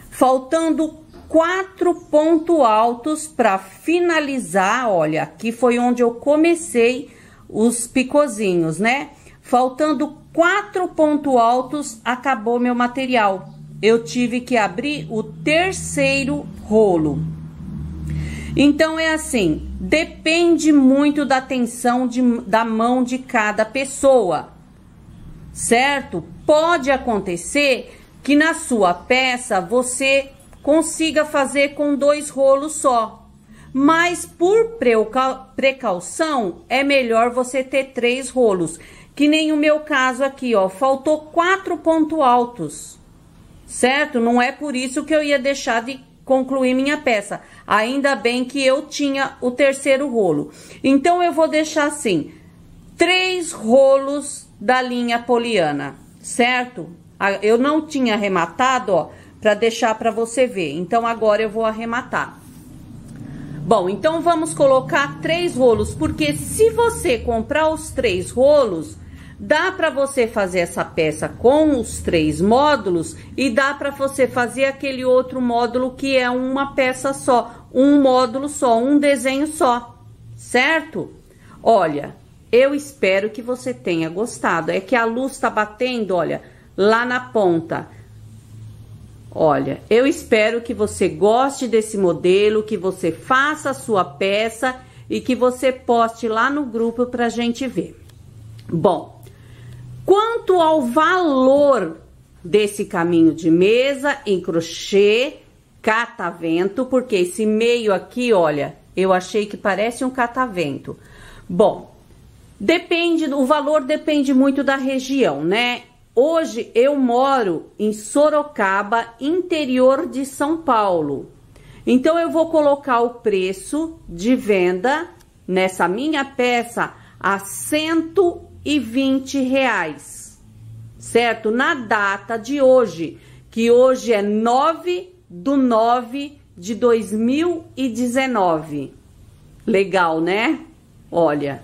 Faltando 4 pontos altos para finalizar. Olha, aqui foi onde eu comecei os picozinhos, né? Faltando 4 pontos altos, acabou meu material. Eu tive que abrir o terceiro rolo. Então, é assim, depende muito da tensão da mão de cada pessoa, certo? Pode acontecer que na sua peça você consiga fazer com 2 rolos só, mas por precaução é melhor você ter 3 rolos, que nem o meu caso aqui, ó, faltou 4 pontos altos, certo? Não é por isso que eu ia deixar de concluir minha peça, ainda bem que eu tinha o terceiro rolo. Então eu vou deixar assim, 3 rolos da linha poliana, certo? Eu não tinha arrematado, ó, para deixar para você ver. Então, agora eu vou arrematar. Bom, então vamos colocar 3 rolos, porque se você comprar os 3 rolos, dá para você fazer essa peça com os 3 módulos e dá para você fazer aquele outro módulo que é uma peça só, um módulo só, um desenho só, certo? Olha, eu espero que você tenha gostado. É que a luz tá batendo, olha, lá na ponta. Olha, eu espero que você goste desse modelo, que você faça a sua peça e que você poste lá no grupo pra gente ver. Bom, quanto ao valor desse caminho de mesa em crochê catavento, porque esse meio aqui, olha, eu achei que parece um catavento. Bom, o valor depende muito da região, né? Hoje eu moro em Sorocaba, interior de São Paulo. Então eu vou colocar o preço de venda nessa minha peça a R$120, certo? Na data de hoje, que hoje é 9/9/2019. Legal, né? Olha.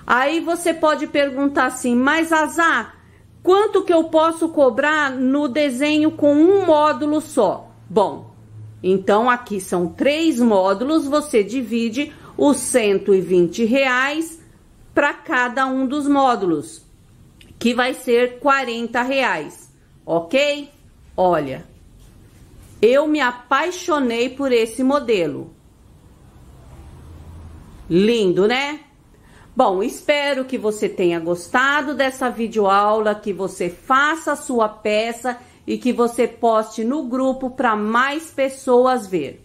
Aí você pode perguntar assim, mas Azá, quanto que eu posso cobrar no desenho com um módulo só? Bom, então aqui são 3 módulos, você divide os R$120 para cada um dos módulos, que vai ser R$40, ok? Olha, eu me apaixonei por esse modelo. Lindo, né? Bom, espero que você tenha gostado dessa videoaula, que você faça a sua peça e que você poste no grupo para mais pessoas ver.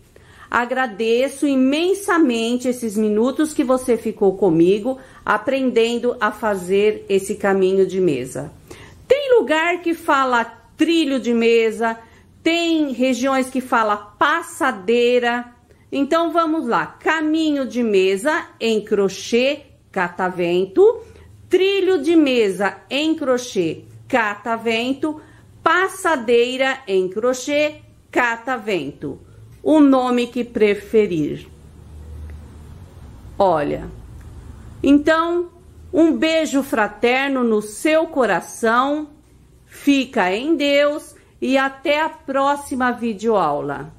Agradeço imensamente esses minutos que você ficou comigo, aprendendo a fazer esse caminho de mesa. Tem lugar que fala trilho de mesa, tem regiões que fala passadeira. Então vamos lá, caminho de mesa em crochê catavento, trilho de mesa em crochê catavento, passadeira em crochê catavento. O nome que preferir. Olha, então, um beijo fraterno no seu coração, fica em Deus e até a próxima videoaula.